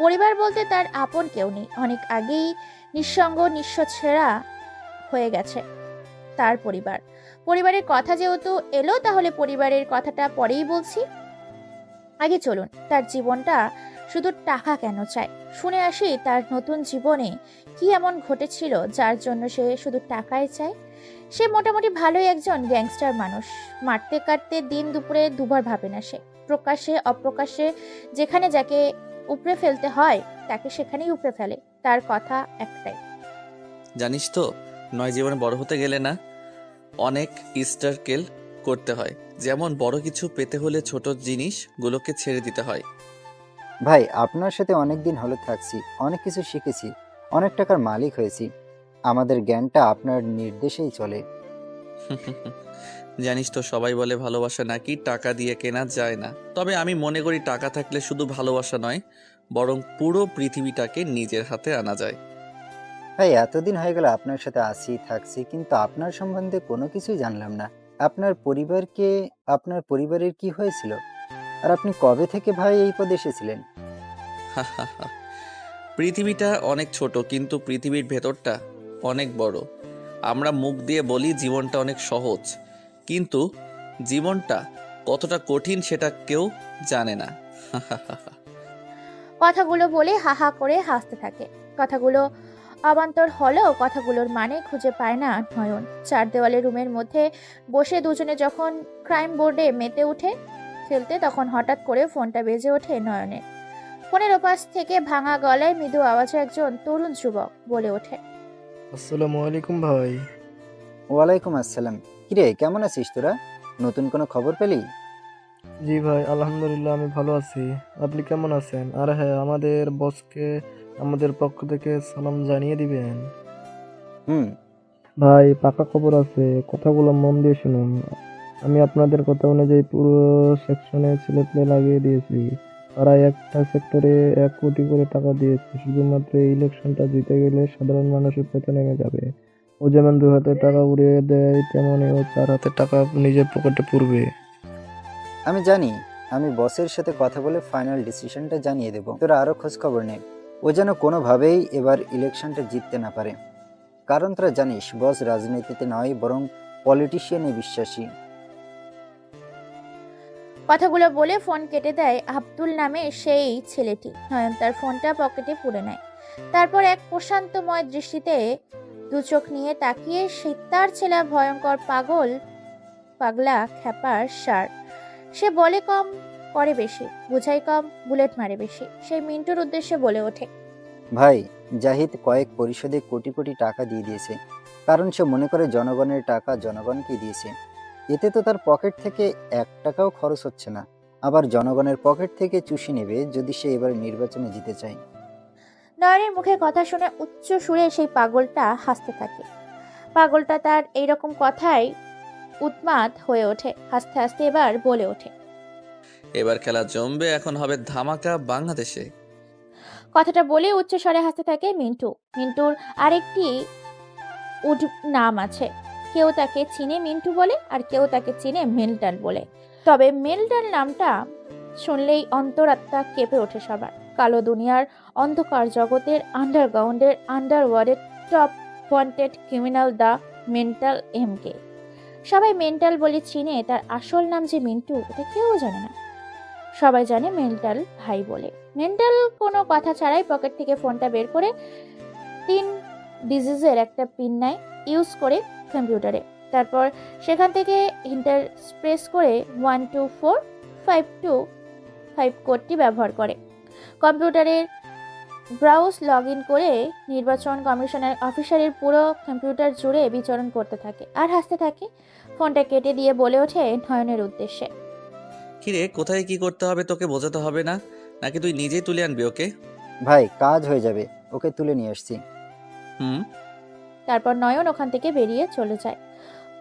পরিবার বলতে তার আপন কেউ নেই, অনেক আগেই নিঃসঙ্গ নিঃস্ব ছেঁড়া হয়ে গেছে তার পরিবার। পরিবারের কথা যেহেতু এলো, তাহলে পরিবারের কথাটা পরেই বলছি। আগে চলুন তার জীবনটা শুধু টাকা কেন চায় শুনে আসি। তার নতুন জীবনে কি এমন ঘটেছিল যার জন্য সে শুধু টাকাই চায়। সে মোটামুটি ভালোই একজন গ্যাংস্টার মানুষ। মারতে কাটতে দিন দুপুরে দুবার ভাবে না সে। প্রকাশ্যে অপ্রকাশ্যে যেখানে যাকে উপড়ে ফেলতে হয় তাকে সেখানেই উপড়ে ফেলে। তার কথা একটাই, জানিস তো, নয় জীবনে বড় হতে গেলে না অনেক স্ট্রাগল করতে হয়। যেমন বড় কিছু পেতে হলে ছোট জিনিসগুলোকে ছেড়ে দিতে হয়। ভাই, আপনার সাথে অনেক দিন হলো থাকছি, অনেক কিছু শিখেছি, অনেক টাকার মালিক হয়েছি। আমাদের জ্ঞানটা আপনার নির্দেশেই চলে। জানিস তো, সবাই বলে ভালোবাসা নাকি টাকা দিয়ে কেনা যায় না। তবে আমি মনে করি টাকা থাকলে শুধু ভালোবাসা নয়, বরং পুরো পৃথিবীটাকে নিজের হাতে আনা যায়। ভাই, এতদিন হয়ে গেল আপনার সাথে আছি থাকছি, কিন্তু আপনার সম্বন্ধে কোনো কিছুই জানলাম না। আপনার পরিবারকে, আপনার পরিবারের কি হয়েছিল? আর আপনি কবে থেকে ভাই এই পদে এসেছিলেন? পৃথিবীটা অনেক ছোট, কিন্তু পৃথিবীর ভেতরটা অনেক বড়। আমরা মুখ দিয়ে বলি জীবনটা অনেক সহজ, কিন্তু জীবনটা কতটা কঠিন সেটা কেউ জানে না। কথাগুলো বলে হা হা করে হাসতে থাকে। কথাগুলো অবান্তর হলেও কথাগুলোর মানে খুঁজে পায় না নয়ন। চার দেওয়ালে রুমের মধ্যে বসে দুজনে যখন ক্রাইম বোর্ডে মেতে উঠে খেলতে, তখন হঠাৎ করে ফোনটা বেজে ওঠে নয়নের। ফোনের ওপাশ থেকে ভাঙা গলায় মৃদু আওয়াজে একজন তরুণ যুবক বলে ওঠে, আসসালামু আলাইকুম ভাই। ওয়ালাইকুম আসসালাম। কিরে, কেমন আছিস তোরা? নতুন কোনো খবর পেলি? জি ভাই, আলহামদুলিল্লাহ আমি ভালো আছি। আপনি কেমন আছেন? আর হ্যাঁ, আমাদের বসকে আমাদের পক্ষ থেকে সালাম জানিয়ে দিবেন। হুম। ভাই, পাকা খবর আছে, কথাগুলো মন দিয়ে শুনুন। আমি আপনাদের কথা অনুযায়ী পুরো সেকশনে ছেলেপেলে লাগিয়ে দিয়েছি। তারা একটা সেক্টরে 1 কোটি করে টাকা দিয়েছে। শুধুমাত্র এই ইলেকশনটা জিতে গেলে সাধারণ মানুষের পেতে নেমে যাবে। ও যেমন 2 হাতে টাকা উড়িয়ে দেয়, তেমনি ও 4 হাতে টাকা নিজের পকেটে পুরবে। আমি জানি। আমি বসের সাথে কথা বলে ফাইনাল ডিসিশনটা জানিয়ে দেব। তোরা আরো খোঁজ খবর নে, ও যেন কোনোভাবেই এবার ইলেকশনটা জিততে না পারে। কারণ তোরা জানিস, বস রাজনীতিতে নয় বরং পলিটিশিয়ানে বিশ্বাসী। কথাগুলো বলে ফোন কেটে দেয় আব্দুল নামে সেই ছেলেটি। নয়ন তার ফোনটা পকেটে পুরে নেয়। তারপর এক প্রশান্তময় দৃষ্টিতে দু চোখ নিয়ে তাকিয়ে সে তার ছেলে ভয়ঙ্কর পাগলা খ্যাপার সার। সে বলে কম, করে বেশি, বুঝাই কম, বুলেট মারে বেশি। সেই মিন্টুর উদ্দেশ্যে বলে ওঠে, ভাই, জাহিদ কয়েক পরিষদে কোটি কোটি টাকা দিয়ে দিয়েছে, কারণ সে মনে করে জনগণের টাকা জনগণকে দিয়েছে। এতে তো তার পকেট থেকে 1 টাকাও খরচ হচ্ছে না। আবার জনগণের পকেট থেকে চুষি নেবে যদি সে এবার নির্বাচনে জিতে চায়। নয়নের মুখে কথা শুনে উচ্চ সুরে সেই পাগলটা হাসতে থাকে। পাগলটা তার এইরকম কথায় উন্মাদ হয়ে ওঠে। হাসতে হাসতে এবার বলে ওঠে, এবার খেলা জমবে, এখন হবে ধামাকা বাংলাদেশে। কথাটা বলে উচ্চ স্বরে হাসতে থাকে মিন্টু। মিন্টুর আরেকটি উড নাম আছে। কেউ তাকে চিনে মিন্টু বলে, আর কেউ তাকে চিনে মেন্টাল বলে। তবে মেন্টাল নামটা শুনলেই অন্তরাত্মা কেঁপে ওঠে সবার। কালো দুনিয়ার অন্ধকার জগতের আন্ডারগ্রাউন্ডের আন্ডারওয়ার্ল্ডের top wanted criminal the mental MK. সবাই মেন্টাল বলে চিনে, তার আসল নাম যে মিন্টু এটা কেউ জানে না। সবাই জানে মেন্টাল ভাই বলে। মেন্টাল কোনো কথা ছাড়াই পকেট থেকে ফোনটা বের করে 3 ডিজিজের একটা পিন নেয় ইউজ করে কম্পিউটারে। তারপর সেখান থেকে ইন্টারপ্রেস করে 124525 কোডটি ব্যবহার করে কম্পিউটারের ব্রাউজ লগ ইন করে নির্বাচন কমিশনের অফিসারের পুরো কম্পিউটার জুড়ে বিচরণ করতে থাকে আর হাসতে থাকে। ফোনটা কেটে দিয়ে বলে ওঠে নয়নের উদ্দেশ্যে, কিরে, কোথায় কি করতে হবে তোকে বোঝাতে হবে না, নাকি তুই নিজেই তুলে আনবি ওকে? ভাই, কাজ হয়ে যাবে, ওকে তুলে নিয়ে আসছি। হুম। তারপর নয়ন ওখান থেকে বেরিয়ে চলে যায়।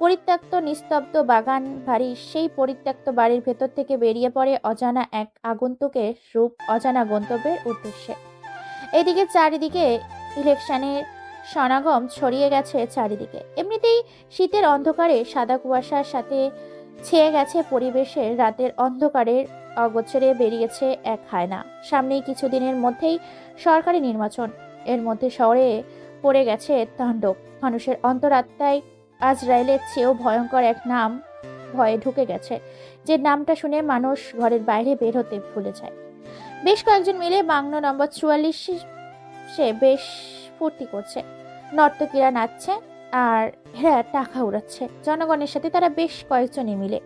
পরিত্যক্ত নিস্তব্ধ বাগান বাড়ি, সেই পরিত্যক্ত বাড়ির ভেতর থেকে বেরিয়ে পড়ে অজানা এক আগন্তুকের রূপ অজানা গন্তব্যের উদ্দেশ্যে। এদিকে চারিদিকে ইলেকশনের সমাগম ছড়িয়ে গেছে চারিদিকে। এমনিতেই শীতের অন্ধকারে সাদা কুয়াশার সাথে ছেয়ে গেছে পরিবেশের রাতের অন্ধকারের অগোচরে বেরিয়েছে এক হায়না। সামনেই কিছুদিনের মধ্যেই সরকারি নির্বাচন। এর মধ্যে শহরে পড়ে গেছে তাণ্ডব। মানুষের অন্তরাত্মায় আজরাইলের চেয়েও ভয়ঙ্কর এক নাম ভয়ে ঢুকে গেছে, যে নামটা শুনে মানুষ ঘরের বাইরে বের হতে ভুলে যায়। বেশ কয়েকজন মিলে বাংলো নম্বর 44 সে বেশ ফুর্তি করছে। নর্তকীরা নাচছে আর এরা টাকা উড়াচ্ছে জনগণের সাথে। তারা বেশ কয়েকজনই মিলে।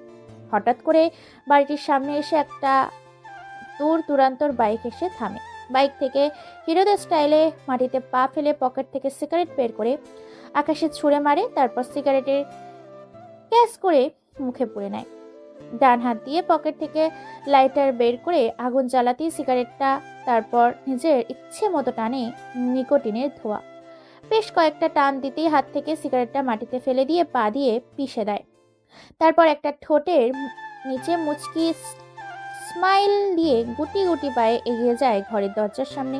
হঠাৎ করে বাড়িটির সামনে এসে একটা দূর দূরান্তর বাইক এসে থামে। বাইক থেকে হিরোদের স্টাইলে মাটিতে পা ফেলে পকেট থেকে সিগারেট বের করে আকাশে ছুঁড়ে মারে, তারপর সিগারেটের ক্যাশ করে মুখে পুরে নেয়। ডান হাত দিয়ে পকেট থেকে লাইটার বের করে আগুন জ্বালাতেই সিগারেটটা তারপর নিজের ইচ্ছে মতো টানে নিকোটিনের ধোঁয়া। বেশ কয়েকটা টান দিতেই হাত থেকে সিগারেটটা মাটিতে ফেলে দিয়ে পা দিয়ে পিষে দেয়। তারপর একটা ঠোঁটের নিচে মুচকি স্মাইল দিয়ে গুটি গুটি পায়ে এগিয়ে যায় ঘরের দরজার সামনে।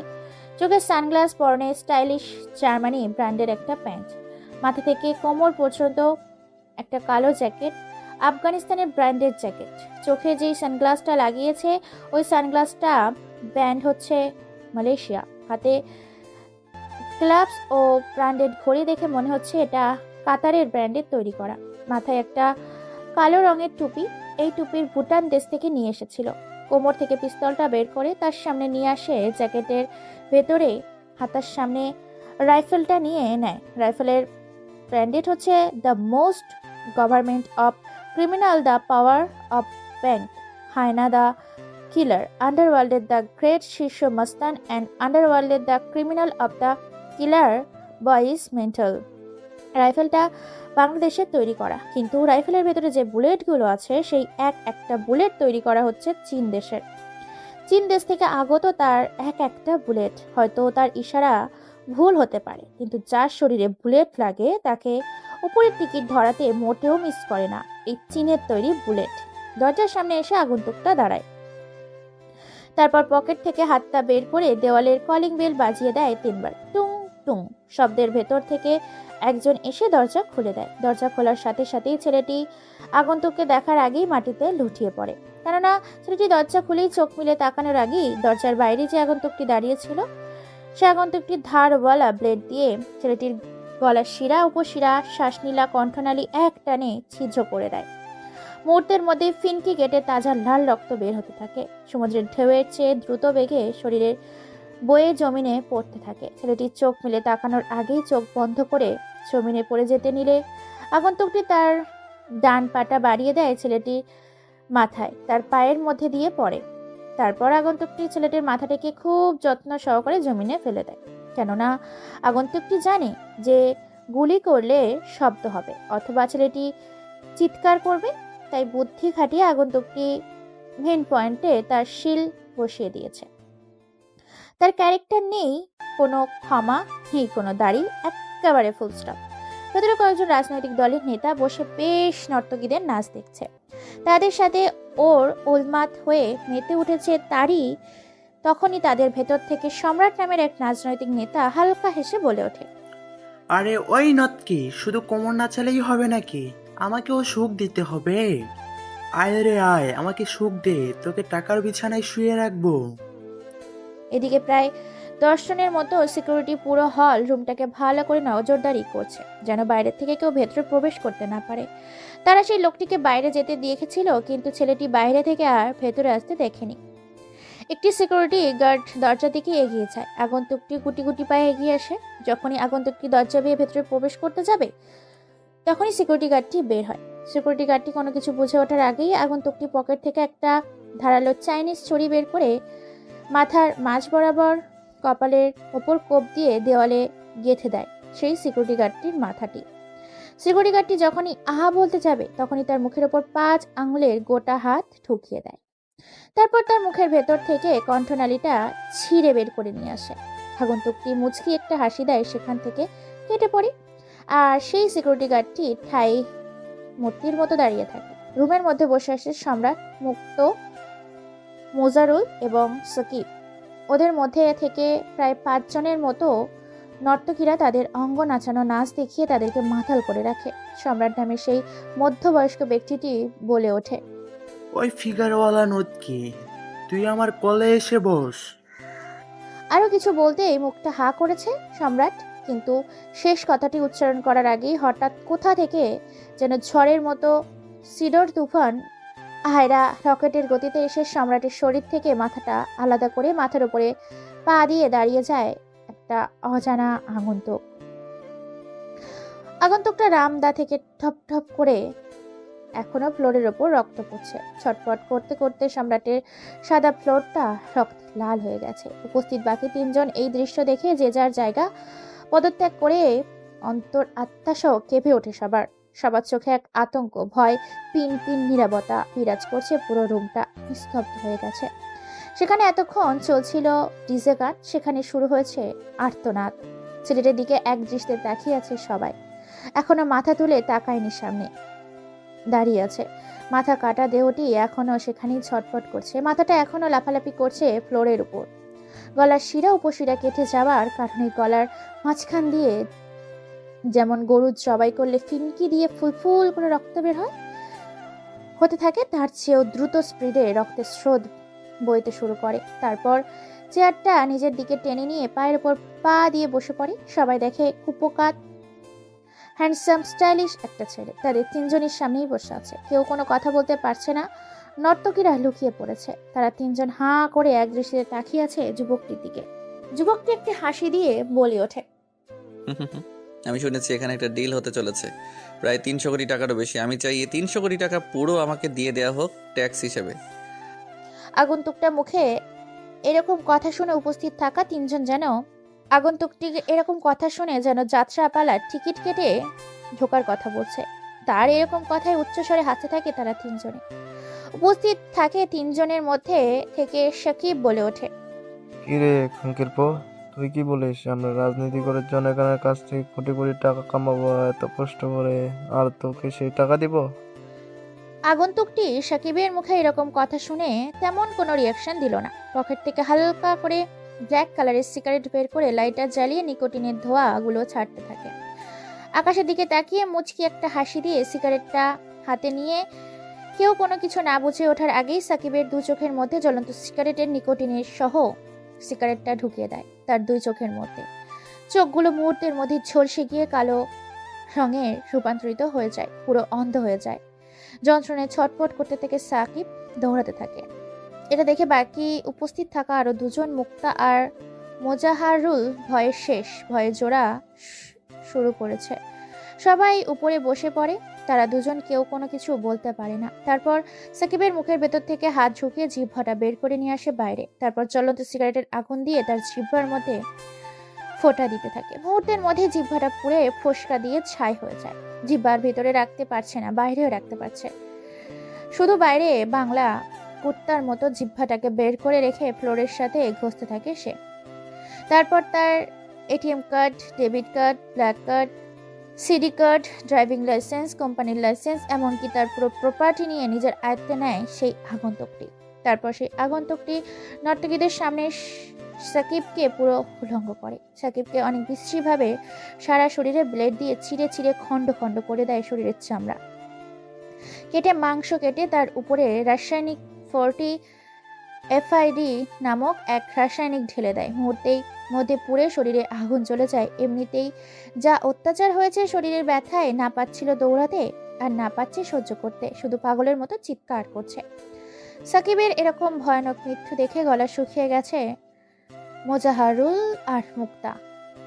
চোখে সানগ্লাস, পরনে স্টাইলিশ জার্মানি ব্র্যান্ডের একটা প্যান্ট, মাথা থেকে কোমর পর্যন্ত একটা কালো জ্যাকেট, আফগানিস্তানের ব্র্যান্ডের জ্যাকেট। চোখে যেই সানগ্লাসটা লাগিয়েছে ওই সানগ্লাসটা ব্র্যান্ড হচ্ছে মালয়েশিয়া। হাতে গ্লাভস ও ব্র্যান্ডেড ঘড়ি দেখে মনে হচ্ছে এটা কাতারের ব্র্যান্ডের তৈরি করা। মাথায় একটা কালো রঙের টুপি, এই টুপির ভুটান দেশ থেকে নিয়ে এসেছিল। কোমর থেকে পিস্তলটা বের করে তার সামনে নিয়ে আসে, জ্যাকেটের ভেতরে হাতার সামনে রাইফেলটা নিয়ে নেয়। রাইফেলের ব্র্যান্ডেড হচ্ছে the most government of criminal, the power of bank, hyena the killer, আন্ডারওয়ার্ল্ডের দ্য গ্রেট শীর্ষ মস্তান অ্যান্ড আন্ডারওয়ার্ল্ডের the criminal of the killer boys mental. রাইফেলটা বাংলাদেশের তৈরি করা, কিন্তু রাইফেলের ভেতরে যে বুলেটগুলো আছে সেই একটা বুলেট তৈরি করা হচ্ছে চীন দেশের। চীন দেশ থেকে আগত তার একটা বুলেট। হয়তো তার ইশারা ভুল হতে পারে, কিন্তু যার শরীরে বুলেট লাগে তাকে উপরের টিকিট ধরাতে মোটেও মিস করে না এই চীনের তৈরি বুলেট। দরজার সামনে এসে আগন্তুকটা দাঁড়ায়। তারপর পকেট থেকে হাতটা বের করে দেওয়ালের কলিং বেল বাজিয়ে দেয় 3 বার। টুং টুং শব্দের ভেতর থেকে একজন এসে দরজা খুলে দেয়। দরজা খোলার সাথে সাথেই ছেলেটি আগন্তুককে দেখার আগেই মাটিতে লুটিয়ে পড়ে। কেননা ছেলেটি দরজা খুলেই চোখ মিলে তাকানোর আগেই দরজার বাইরে যে আগন্তুকটি দাঁড়িয়েছিল সে আগন্তুকটি ধারওয়ালা ব্লেড দিয়ে ছেলেটির গলার শিরা, উপশিরা, শ্বাসনীলা, কণ্ঠনালী এক টানে ছিদ্র করে দেয়। মুহূর্তের মধ্যে ফিনকি কেটে তাজা লাল রক্ত বের হতে থাকে। সমুদ্রের ঢেউয়ের চেয়ে দ্রুত বেগে শরীরের বয়ে জমিনে পড়তে থাকে। ছেলেটির চোখ মিলে তাকানোর আগেই চোখ বন্ধ করে জমিনে পড়ে যেতে নিলে আগন্তুকটি তার ডান পাটা বাড়িয়ে দেয় ছেলেটির মাথায়, তার পায়ের মধ্যে দিয়ে পড়ে। তারপর আগন্তুকটি ছেলেটির মাথাটাকে খুব যত্ন সহকারে জমিনে ফেলে দেয়। কেননা আগন্তুকটি জানে যে গুলি করলে শব্দ হবে অথবা ছেলেটি চিৎকার করবে, তাই বুদ্ধি খাটিয়ে আগন্তুকটি মেন পয়েন্টে তার শিল বসিয়ে দিয়েছে। তার ক্যারেক্টার নেই কোনো ক্ষমা, নেই কোনো দাড়ি, একেবারে ফুল স্টপ। ভেতরে কয়েকজন রাজনৈতিক দলের নেতা বসে বেশ নর্তকীদের নাচ দেখছে। তাদের সাথে ওর উন্মাদ হয়ে মেতে উঠেছে তখনই তাদের ভেতর থেকে সম্রাট নামের এক রাজনৈতিক নেতা হালকা হেসে বলে ওঠে, আরে ওই নতকি, শুধু কোমর নাচালেই হবে নাকি? আমাকেও সুখ দিতে হবে। আয় রে আয়, আমাকে সুখ দে, তোকে টাকার বিছানায় শুয়ে রাখবো। এদিকে প্রায় 10 জনের মতো সিকিউরিটি পুরো হল রুমটাকে ভালো করে নজরদারি করছে, যেন বাইরে থেকে কেউ ভেতরে প্রবেশ করতে না পারে। তারা সেই লোকটিকে বাইরে যেতে দেখেছিল, কিন্তু ছেলেটি বাইরে থেকে আর ভেতরে আসতে দেখেনি। একটি সিকিউরিটি গার্ড দরজা দিকে এগিয়ে যায়। আগন্তুকটি গুটি গুটি পায়ে এগিয়ে আসে। যখনই আগন্তুকটি দরজা বেয়ে ভেতরে প্রবেশ করতে যাবে তখনই সিকিউরিটি গার্ডটি বের হয়। সিকিউরিটি গার্ডটি কোনো কিছু বুঝে ওঠার আগেই আগন্তুকটি পকেট থেকে একটা ধারালো চাইনিজ ছুরি বের করে মাথার মাঝ বরাবর কপালের ওপর কোপ দিয়ে দেওয়ালে গেঁথে দেয় সেই সিকিউরিটি গার্ডটির মাথাটি। সিকিউরিটি গার্ডটি যখনই আহা বলতে যাবে তখনই তার মুখের ওপর 5 আঙুলের গোটা হাত ঠুকিয়ে দেয়। তারপর তার মুখের ভেতর থেকে কণ্ঠনালীটা ছিঁড়ে বের করে নিয়ে আসে। আগন্তুকটি মুচকি একটা হাসি দেয়, সেখান থেকে কেটে পড়ে। আর সেই সিকিউরিটি গার্ডটি ঠাই মূর্তির মতো দাঁড়িয়ে থাকে। রুমের মধ্যে বসে আসে সম্রাট, মুক্ত, মোজারুল এবং সাকিব। ওদের মধ্যে থেকে প্রায় 5 জনের মতো নর্তকীরা তাদের অঙ্গ নাচানো নাচ দেখিয়ে তাদেরকে মাতাল করে রাখে। সম্রাট নামের সেই মধ্যবয়স্ক ব্যক্তিটি বলে ওঠে, ওই ফিগারওয়ালা নদকি, তুই আমার কোলে এসে বস। আরো কিছু বলতেই মুখটা হা করেছে সম্রাট, কিন্তু শেষ কথাটি উচ্চারণ করার আগেই হঠাৎ কোথা থেকে যেন ঝড়ের মতো সিডর তুফান আয়রা রকেটের গতিতে এসে সম্রাটের শরীর থেকে মাথাটা আলাদা করে মাথার উপরে পা দিয়ে দাঁড়িয়ে যায় একটা অজানা আগন্তুক। আগন্তুকটা রামদা থেকে ঠপ ঠপ করে এখনো ফ্লোরের ওপর রক্ত পড়ছে। ছটফট করতে করতে সম্রাটের সাদা ফ্লোরটা রক্ত লাল হয়ে গেছে। উপস্থিত বাকি তিনজন এই দৃশ্য দেখে যে যার জায়গা পদত্যাগ করে অন্তর আত্মাসহ কেঁপে ওঠে সবার। সবার চোখে এক আতঙ্ক, ভয়, পিন পিন নীরবতা বিরাজ করছে। পুরো রুমটা নিস্তব্ধ হয়ে গেছে। সেখানে এতক্ষণ চলছিল ডিজে গান, সেখানে শুরু হয়েছে আর্তনাদ। ছেলেটার দিকে এক দৃষ্টিতে তাকিয়ে আছে সবাই। এখনো মাথা তুলে তাকায়নি, সামনে দাঁড়িয়ে আছে। মাথা কাটা দেহটি এখনো সেখানেই ছটফট করছে। মাথাটা এখনো লাফালাফি করছে ফ্লোরের উপর। গলার শিরা উপশিরা কেটে যাওয়ার কারণে গলার মাঝখান দিয়ে যেমন গরুর জবাই করলে ফিনকি দিয়ে ফুল করে রক্ত বের হয় হতে থাকে, তার চেয়েও দ্রুত স্পিডে রক্তের স্রোত বইতে শুরু করে। তারপর চেয়ারটা নিজের দিকে টেনে নিয়ে পায়ের উপর পা দিয়ে বসে পড়ে। সবাই দেখে কুপোকাত হ্যান্ডসাম স্টাইলিশ একটা ছেলে তাদের তিনজনের সামনেই বসে আছে। কেউ কোনো কথা বলতে পারছে না। নর্তকীরা লুকিয়ে পড়েছে। তারা তিনজন হাঁ করে এক দৃষ্টিতে তাকিয়ে আছে যুবকটির দিকে। যুবকটি একটি হাসি দিয়ে বলে ওঠে, আমি শুনেছি এখানে একটা ডিল হতে চলেছে, প্রায় 300 কোটি টাকারও বেশি। আমি চাই এই 300 কোটি টাকা পুরো আমাকে দিয়ে দেওয়া হোক ট্যাক্স হিসেবে। আগন্তুকটা মুখে এরকম কথা শুনে উপস্থিত থাকা তিনজন যেন এরকম কথা শুনে যেন যাত্রাপালার টিকিট কেটে ঢোকার কথা বলছে। তার এরকম কথায় উচ্চস্বরে হাসতে থাকে তারা তিনজনে। উপস্থিত থাকে তিনজনের মধ্যে থেকে সাকিব বলে ওঠে, কিরে খাঙ্কির পো, তুই কি বলিস? আমরা রাজনীতি করে জনগণের কাছ থেকে কোটি কোটি টাকা কামাবো এত কষ্ট করে, আর তোকে সেই টাকা দিব? আগন্তুকটি সাকিবের মুখে এরকম কথা শুনে তেমন কোনো রিয়াকশন দিল না। পকেট থেকে হালকা করে ব্ল্যাক কালারের সিগারেট বের করে লাইটার জ্বালিয়ে নিকোটিনের ধোঁয়াগুলো ছাড়তে থাকে। আকাশের দিকে তাকিয়ে মুচকি একটা হাসি দিয়ে সিগারেটটা হাতে নিয়ে কেউ কোনো কিছু না বুঝে ওঠার আগেই সাকিবের দু চোখের মধ্যে জ্বলন্ত সিগারেটের নিকোটিনের সহ সিগারেটটা ঢুকিয়ে দেয় তার দুই চোখের মধ্যে। চোখগুলো মুহূর্তের মধ্যে ঝলসে গিয়ে কালো রঙে রূপান্তরিত হয়ে যায়, পুরো অন্ধ হয়ে যায়। যন্ত্রণায় ছটফট করতে থেকে সাকিব দৌড়াতে থাকে। এটা দেখে বাকি উপস্থিত থাকা আরো দুজন, মুক্তা আর মোজাহারুল, ভয়ে জোড়া শুরু করেছে। সবাই উপরে বসে পড়ে। তারা দুজন কেউ কোনো কিছু বলতে পারে না। তারপর সাকিবের মুখের ভেতর থেকে হাত ঢুকিয়ে জিহ্বাটা বের করে নিয়ে আসে বাইরে। তারপর জ্বলন্ত সিগারেটের আগুন দিয়ে তার জিহ্বার মধ্যে ফোঁটা দিতে থাকে। মুহূর্তের মধ্যে জিহ্বাটা পুড়ে ফোসকা দিয়ে ছাই হয়ে যায়। জিহ্বার ভেতরে রাখতে পারছে না, বাইরেও রাখতে পারছে, শুধু বাইরে বাংলা কুত্তার মতো জিহ্বাটাকে বের করে রেখে ফ্লোরের সাথে ঘষতে থাকে সে। তারপর তার ATM card, debit card, black card, CD card, driving licence, কোম্পানির লাইসেন্স, এমনকি তার পুরো প্রপার্টি নিয়ে নিজের আয়ত্তে নেয় সেই আগন্তুকটি। তারপর সেই আগন্তুকটি নর্তকীদের সামনে সাকিবকে পুরো উলঙ্গ করে। সাকিবকে অনেক বিশ্রীভাবে সারা শরীরে ব্লেড দিয়ে ছিঁড়ে ছিঁড়ে খণ্ড খণ্ড করে দেয় শরীরের চামড়া কেটে, মাংস কেটে তার উপরে রাসায়নিক 40 এফআইডি নামক এক রাসায়নিক ঢেলে দেয়। মুহূর্তেই মধ্যে পুড়ে শরীরে আগুন জ্বলে যায়। এমনিতেই যা অত্যাচার হয়েছে, শরীরের ব্যথায় না পাচ্ছিল দৌড়াতে আর না পাচ্ছে সহ্য করতে, শুধু পাগলের মতো চিৎকার করছে। সাকিবের এরকম ভয়ানক মৃত্যু দেখে গলা শুকিয়ে গেছে মোজাহারুল আর মুক্তা।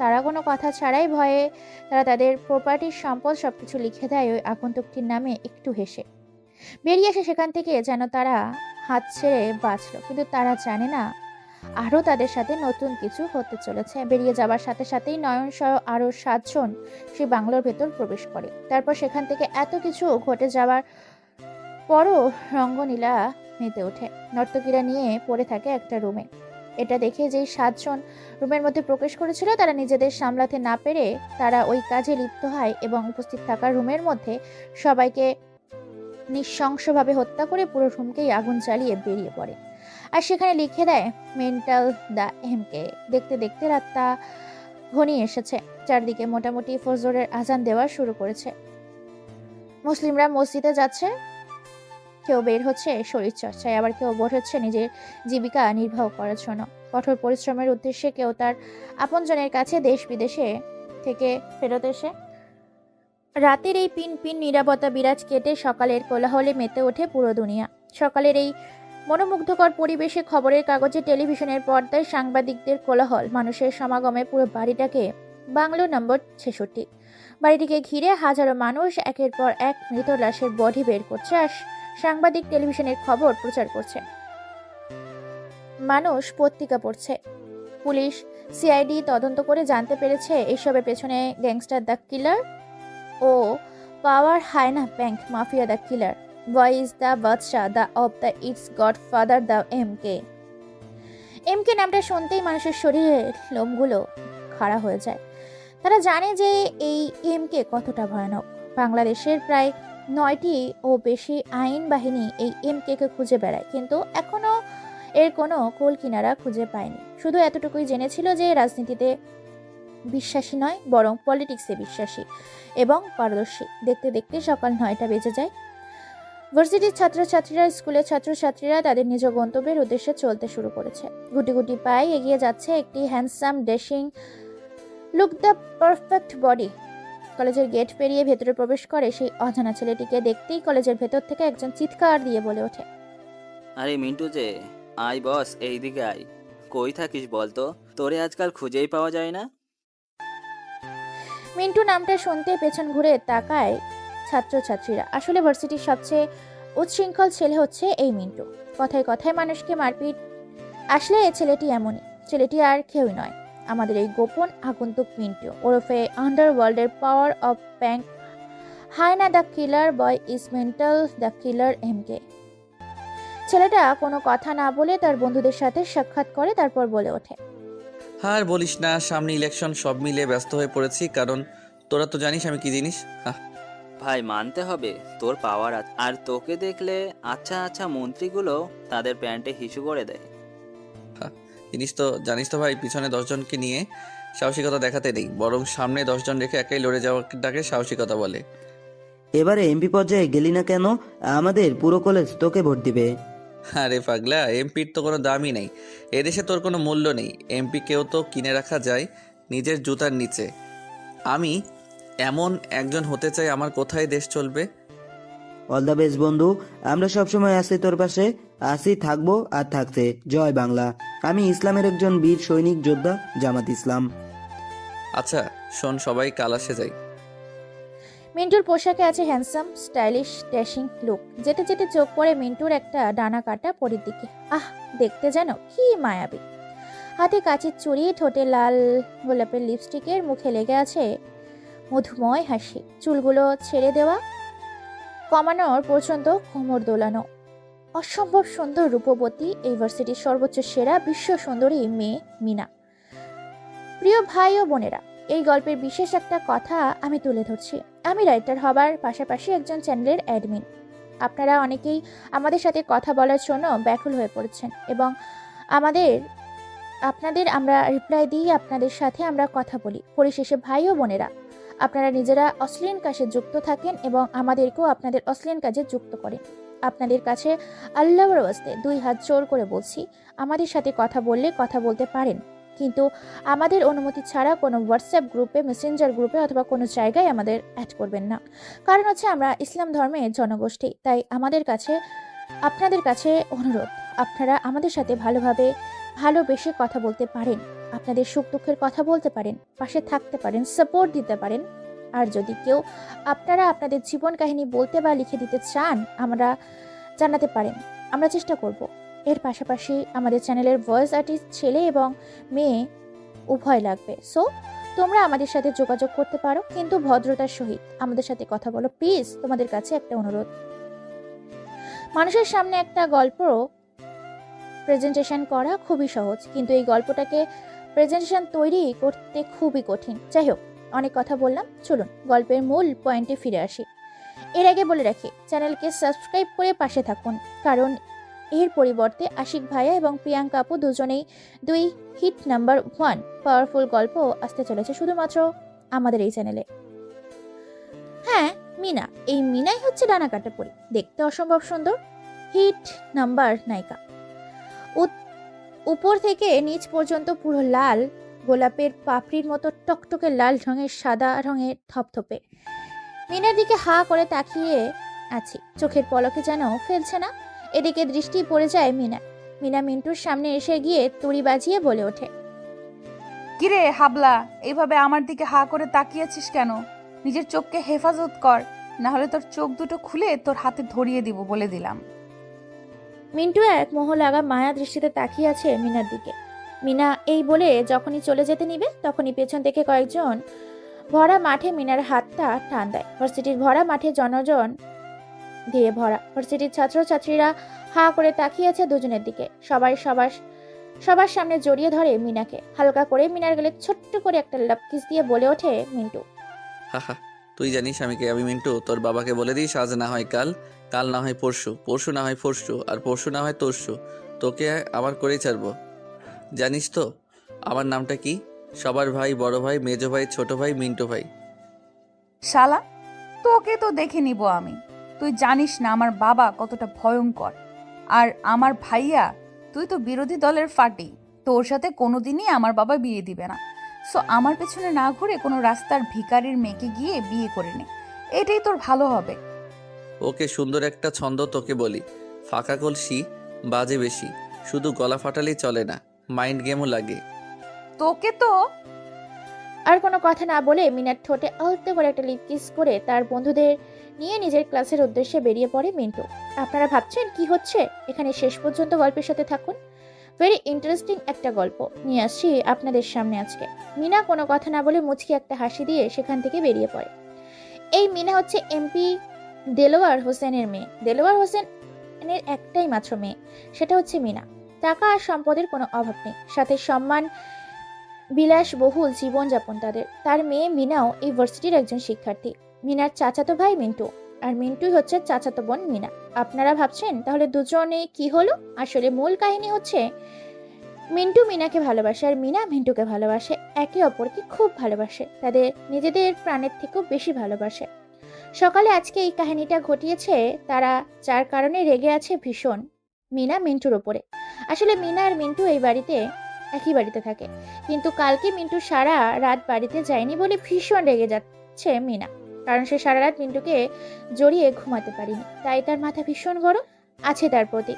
তারা কোনো কথা ছাড়াই ভয়ে তারা তাদের প্রপার্টির সম্পদ সবকিছু লিখে দেয় ওই আগন্তুকটির নামে। একটু হেসে বেরিয়ে আসে সেখান থেকে, যেন তারা হাত ছেড়ে বাঁচলো। কিন্তু তারা জানে না আরও তাদের সাথে নতুন কিছু হতে চলেছে। বেরিয়ে যাবার সাথে সাথেই নয়ন সহ আরও 7 জন সেই বাংলোর ভেতর প্রবেশ করে। তারপর সেখান থেকে এত কিছু ঘটে যাওয়ার পরও রঙ্গনীলা মেতে ওঠে। নর্তকীরা নিয়ে পড়ে থাকে একটা রুমে। এটা দেখে যেই 7 জন রুমের মধ্যে প্রবেশ করেছিল, তারা নিজেদের সামলাতে না পেরে তারা ওই কাজে লিপ্ত হয় এবং উপস্থিত থাকা রুমের মধ্যে সবাইকে নৃশংসভাবে হত্যা করে পুরো রুমকেই আগুন জ্বালিয়ে বেরিয়ে পড়ে। আর সেখানে লিখে দেয় মেন্টাল দ্য এমকে। দেখতে দেখতে রাতটা ঘনিয়ে এসেছে। চারদিকে মোটামুটি ফজরের আজান দেওয়া শুরু করেছে। মুসলিমরা মসজিদে যাচ্ছে। কেউ বের হচ্ছে শরীরচর্চায়, আবার কেউ বের হচ্ছে নিজের জীবিকা নির্বাহ করার জন্য। কঠোর পরিশ্রমের উদ্দেশ্যে, কেউ তার আপনজনের কাছে দেশ বিদেশে থেকে ফেরত এসে। রাতের এই পিন পিন নীরবতা বিরাজ কেটে সকালের কোলাহলে মেতে ওঠে পুরো দুনিয়া। সকালের এই মনোমুগ্ধকর পরিবেশে খবরের কাগজে, টেলিভিশনের পর্দায় সাংবাদিকদের কোলাহল, মানুষের সমাগমে পুরো বাড়িটাকে বাংলো নম্বর 66। বাড়িটিকে ঘিরে হাজারো মানুষ একের পর এক মৃত লাশের বডি বের করছে আর সাংবাদিক টেলিভিশনের খবর প্রচার করছে। মানুষ পত্রিকা পড়ছে। পুলিশ, সিআইডি তদন্ত করে জানতে পেরেছে এসবের পেছনে গ্যাংস্টার দ্য কিলার ও power hyena bank mafia the killer. Boy is the বাদশাহ the of the it's godfather the MK. MK নামটা শুনতেই মানুষের শরীরের লোমগুলো খাড়া হয়ে যায়। তারা জানে যে এই এমকে কতটা ভয়ানক। বাংলাদেশের প্রায় 9টি ও বেশি আইন বাহিনী এই এমকে কে খুঁজে বেড়ায়, কিন্তু এখনো এর কোনো কুল কিনারা খুঁজে পায়নি। শুধু এতটুকুই জেনেছিল যে রাজনীতিতে বিশ্বাসী নয়, বরং পলিটিক্সে বিশ্বাসী এবং পারদর্শী। দেখতে দেখতে সকাল 9টা বেজে যায়। ভার্সিটির ছাত্রছাত্রীরা, স্কুলের ছাত্রছাত্রীরা তাদের নিজ গন্তব্যের উদ্দেশ্যে চলতে শুরু করেছে। গুটি গুটি পায়ে এগিয়ে যাচ্ছে একটি handsome, dashing, look the perfect body. কলেজের গেট পেরিয়ে ভেতরে প্রবেশ করে সেই অজানা ছেলেটিকে দেখতেই কলেজের ভেতর থেকে একজন চিৎকার দিয়ে বলে ওঠে, আরে মিন্টু যে, আয় বস, এইদিকে আয়। কই থাকিস বলতো, তোরে আজকাল খুঁজেই পাওয়া যায় না। মিন্টু নামটা শুনতে পেছন ঘুরে তাকায় ছাত্রছাত্রীরা। আসলে ভার্সিটির সবচেয়ে উচ্ছৃঙ্খল ছেলে হচ্ছে এই মিন্টু। কথায় কথায় মানুষকে মারপিট। আসলে এই ছেলেটি এমনই। ছেলেটি আর কেউই নয়, আমাদের এই গোপন আগন্তুক মিন্টু, ওরফে আন্ডারওয়ার্ল্ডের power of bank hyena the killer. Boy is mental the killer MK. ছেলেটা কোনো কথা না বলে তার বন্ধুদের সাথে সাক্ষাৎ করে, তারপর বলে ওঠে, আর বলিস না, সামনে ইলেকশন, সব মিলিয়ে ব্যস্ত হয়ে পড়েছি। কারণ তোরা তো জানিস আমি কি জিনিস। ভাই মানতে হবে, তোর পাওয়ার আছে। আর তোকে দেখলে আচ্ছা আচ্ছা মন্ত্রীগুলো তাদের প্যান্টে হিসু করে দেয়। জিনিস তো জানিস তো ভাই, পিছনে 10 জনকে নিয়ে সাহসিকতা দেখাতে নেই, বরং সামনে 10 জন রেখে একাই লড়ে যাওয়াটাকে সাহসিকতা বলে। এবারে এমপি পর্যায়ে গেলি না কেন? আমাদের পুরো কলেজ তোকে ভোট দিবে। আরে পাগলা, এমপির তো কোনো দামই নেই। এদেশে তোর কোনো মূল্য নেই। এমপি কেউ তো কিনে রাখা যায় নিজের জুতার নিচে। আমি এমন একজন হতে চাই, আমার কোথায় দেশ চলবে। অল দ্য বেস্ট বন্ধু, আমরা সবসময় আছি তোর পাশে, আছি, থাকবো আর থাকছে। জয় বাংলা। আমি ইসলামের একজন বীর সৈনিক যোদ্ধা, জামাত ইসলাম। আচ্ছা শোন, সবাই কালাসে যাই। মিন্টুর পোশাকে আছে হ্যান্ডসাম, স্টাইলিশ, ড্যাশিং লুক। যেতে যেতে চোখ পড়ে মিন্টুর একটা ডানা কাটা পরির দিকে। আহ, দেখতে যেন কি মায়াবী। হাতে কাচের চুড়ি, ঠোঁটে লাল গোলাপের লিপস্টিকের, মুখে লেগে আছে মধুময় হাসি। চুলগুলো ছেড়ে দেওয়া, কমানোর পর্যন্ত কোমর দোলানো। অসম্ভব সুন্দর রূপবতী, এই ভার্সিটির সর্বোচ্চ সেরা বিশ্ব সুন্দরী মেয়ে মিনা। প্রিয় ভাই ও বোনেরা, এই গল্পের বিশেষ একটা কথা আমি তুলে ধরছি। আমি রাইটার হবার পাশাপাশি একজন চ্যানেলের অ্যাডমিন। আপনারা অনেকেই আমাদের সাথে কথা বলার জন্য ব্যাকুল হয়ে পড়েছেন এবং আপনাদের আমরা রিপ্লাই দিই, আপনাদের সাথে আমরা কথা বলি। পরিশেষে ভাই ও বোনেরা, আপনারা নিজেরা অশ্লীল কাজে যুক্ত থাকেন এবং আমাদেরকেও আপনাদের অশ্লীল কাজে যুক্ত করেন। আপনাদের কাছে আল্লাহর ওয়াস্তে 2 হাত জোর করে বলছি, আমাদের সাথে কথা বললে কথা বলতে পারেন, কিন্তু আমাদের অনুমতি ছাড়া কোনো হোয়াটসঅ্যাপ গ্রুপে, মেসেঞ্জার গ্রুপে অথবা কোনো জায়গায় আমাদের অ্যাড করবেন না। কারণ হচ্ছে আমরা ইসলাম ধর্মের জনগোষ্ঠী, তাই আপনাদের কাছে অনুরোধ, আপনারা আমাদের সাথে ভালোবেসে কথা বলতে পারেন, আপনাদের সুখ দুঃখের কথা বলতে পারেন, পাশে থাকতে পারেন, সাপোর্ট দিতে পারেন। আর যদি কেউ আপনারা আপনাদের জীবন কাহিনী বলতে বা লিখে দিতে চান, আমরা জানাতে পারেন, আমরা চেষ্টা করব। এর পাশাপাশি আমাদের চ্যানেলের ভয়েস আর্টিস্ট ছেলে এবং মেয়ে উভয় লাগবে। সো তোমরা আমাদের সাথে যোগাযোগ করতে পারো, কিন্তু ভদ্রতার সহিত আমাদের সাথে কথা বলো প্লিজ। তোমাদের কাছে একটা অনুরোধ, মানুষের সামনে একটা গল্প প্রেজেন্টেশন করা খুবই সহজ, কিন্তু এই গল্পটাকে প্রেজেন্টেশন তৈরি করতে খুবই কঠিন। যাই হোক, অনেক কথা বললাম, চলুন গল্পের মূল পয়েন্টে ফিরে আসি। এর আগে বলে রাখি, চ্যানেলকে সাবস্ক্রাইব করে পাশে থাকুন, কারণ এর পরিবর্তে আশিক ভাইয়া এবং প্রিয়াঙ্কা আপু দুজনেই 2 হিট নাম্বার 1 পাওয়ারফুল গল্প আসতে চলেছে শুধুমাত্র আমাদের এই চ্যানেলে। হ্যাঁ, মিনা, এই মিনাই হচ্ছে ডানা কাটা পরি। দেখতে অসম্ভব সুন্দর, হিট নাম্বার নায়িকা। উপর থেকে নিচ পর্যন্ত পুরো লাল, গোলাপের পাপড়ির মতো টকটকে লাল রঙের, সাদা রঙের থপথপে। মিনার দিকে হা করে তাকিয়ে আছি, চোখের পলকে যেন ফেলছে না। এদিকে দৃষ্টি পড়ে যায় মিনা। মিনা মিন্টুর সামনে এসে গিয়ে তুড়ি বাজিয়ে বলে ওঠে, কিরে হাবলা, এইভাবে আমার দিকে হা করে তাকিয়েছিস কেন? নিজের চোখকে হেফাজত কর, না হলে তোর চোখ দুটো খুলে তোর হাতে ধরিয়ে দিব বলে দিলাম। মিন্টু এক মোহ লাগা মায়া দৃষ্টিতে তাকিয়ে আছে মিনার দিকে। মিনা এই বলে যখনই চলে যেতে নিবে, তখনই পেছন থেকে কয়েকজন ভরা মাঠে মিনার হাতটা টান দেয়। ভার্সিটির ভরা মাঠে জনজন দিয়ে ভরা। ভার্সিটির ছাত্রছাত্রীরা হা করে তাকিয়ে আছে দুজনের দিকে। সবার সামনে জড়িয়ে ধরে মিনাকে। হালকা করে মিনার গেলে ছোট্ট করে একটা লাভ কিস দিয়ে বলে ওঠে মিন্টু, হাহা, তুই জানিস আমি কে? আমি মিন্টু। তোর বাবাকে বলে দিস আজ না হয় কাল, কাল না হয় পরশু, পরশু না হয় পরশু, আর পরশু না হয় তরশু তোকে আমার করেই ছাড়বো। জানিস তো আমার নামটা কি? সবার ভাই, বড় ভাই, মেজো ভাই, ছোট ভাই, মিন্টু ভাই। শালা, তোকে তো দেখে নিব আমি। তুই জানিস না আমার বাবা কতটা ভয়ঙ্কর, আর আমার ভাইয়া, তুই তো বিরোধী দলের ফাটি। তোর সাথে কোনোদিনই আমার বাবা বিয়ে দিবে না। সো আমার পেছনে না ঘুরে কোনো রাস্তার ভিখারির মেয়েকে গিয়ে বিয়ে করে নে, এটাই তোর ভালো হবে। ওকে, সুন্দর একটা ছন্দ তোকে বলি, ফাঁকা কলসি বাজে বেশি, শুধু গলা ফাটালেই চলে না, মাইন্ড গেমও লাগে। তোকে তো আর কোনো কথা না বলে মিনার ঠোঁটে আলতো করে একটা লিপ কিস করে তার বন্ধুদের নিয়ে নিজের ক্লাসের উদ্দেশ্যে বেরিয়ে পড়ে মিন্টু। আপনারা ভাবছেন কি হচ্ছে এখানে? শেষ পর্যন্ত গল্পের সাথে থাকুন। ভেরি ইন্টারেস্টিং একটা গল্প নিয়ে আসছি আপনাদের সামনে আজকে। মিনা কোনো কথা না বলে মুচকি একটা হাসি দিয়ে সেখান থেকে বেরিয়ে পড়ে। এই মিনা হচ্ছে এমপি দেলোয়ার হোসেনের মেয়ে। দেলোয়ার হোসেনের একটাই মাত্র মেয়ে, সেটা হচ্ছে মিনা। টাকা আর সম্পদের কোনো অভাব নেই, সাথে সম্মান, বিলাসবহুল জীবনযাপন তাদের। তার মেয়ে মিনাও এই ভার্সিটির একজন শিক্ষার্থী। মিনার চাচাতো ভাই মিন্টু, আর মিন্টুই হচ্ছে চাচাতো বোন মিনা। আপনারা ভাবছেন তাহলে দুজনে কি হলো? আসলে মূল কাহিনী হচ্ছে মিন্টু মিনাকে ভালোবাসে আর মিনা মিন্টুকে ভালোবাসে। একে অপরকে খুব ভালোবাসে, তাদের নিজেদের প্রাণের থেকেও বেশি ভালোবাসে। সকালে আজকে এই কাহিনীটা ঘটিয়েছে তারা, যার কারণে রেগে আছে ভীষণ মিনা মিন্টুর ওপরে। আসলে মিনা আর মিন্টু এই বাড়িতে একই বাড়িতে থাকে, কিন্তু কালকে মিন্টু সারা রাত বাড়িতে যায়নি বলে ভীষণ রেগে যাচ্ছে মিনা। কারণ সে সারা রাত মিন্টুকে জড়িয়ে ঘুমাতে পারিনি, তাই তার মাথা ভীষণ গরম আছে তার প্রতি।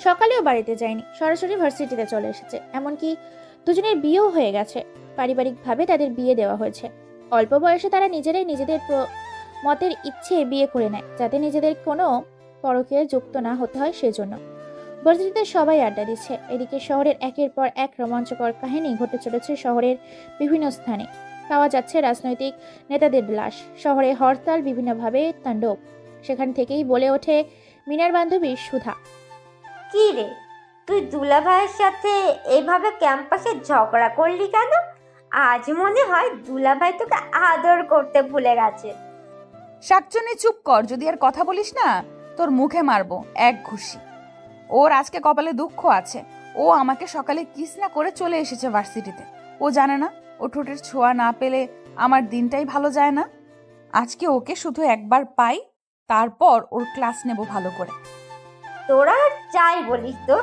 সকালেও বাড়িতে যায়নি, সরাসরি ভার্সিটিতে চলে এসেছে। এমনকি দুজনের বিয়েও হয়ে গেছে, পারিবারিকভাবে তাদের বিয়ে দেওয়া হয়েছে। অল্প বয়সে তারা নিজেরাই নিজেদের মতের ইচ্ছে বিয়ে করে নেয়, যাতে নিজেদের কোনো পরকীয়ায় যুক্ত না হতে হয় সেজন্য। ভার্সিটিতে সবাই আড্ডা দিচ্ছে, এদিকে শহরের একের পর এক রোমাঞ্চকর কাহিনী ঘটে চলেছে শহরের বিভিন্ন স্থানে। পাওয়া যাচ্ছে রাজনৈতিক নেতাদের লাশ, শহরে হরতাল, বিভিন্নভাবে তাণ্ডব। সেখান থেকেই বলে ওঠে মিনার বান্ধবী সুধা, কি রে, তুই দুলাভাইয়ের সাথে এইভাবে ক্যাম্পাসে ঝগড়া করলি কেন? আজ মনে হয় দুলাভাই তোকে আদর করতে ভুলে গেছে। শাকচুনি চুপ কর, যদি আর কথা বলিস না তোর মুখে মারবো এক ঘুষি। ওর আজকে কপালে দুঃখ আছে, ও আমাকে সকালে কিস না করে চলে এসেছে ভার্সিটিতে। ও জানে না ও ঠোঁটের ছোঁয়া না পেলে আমার দিনটাই ভালো যায় না। আজকে ওকে শুধু একবার পাই, তারপর ওর ক্লাস নেব ভালো করে। তোরা আর যাই বলিস তো,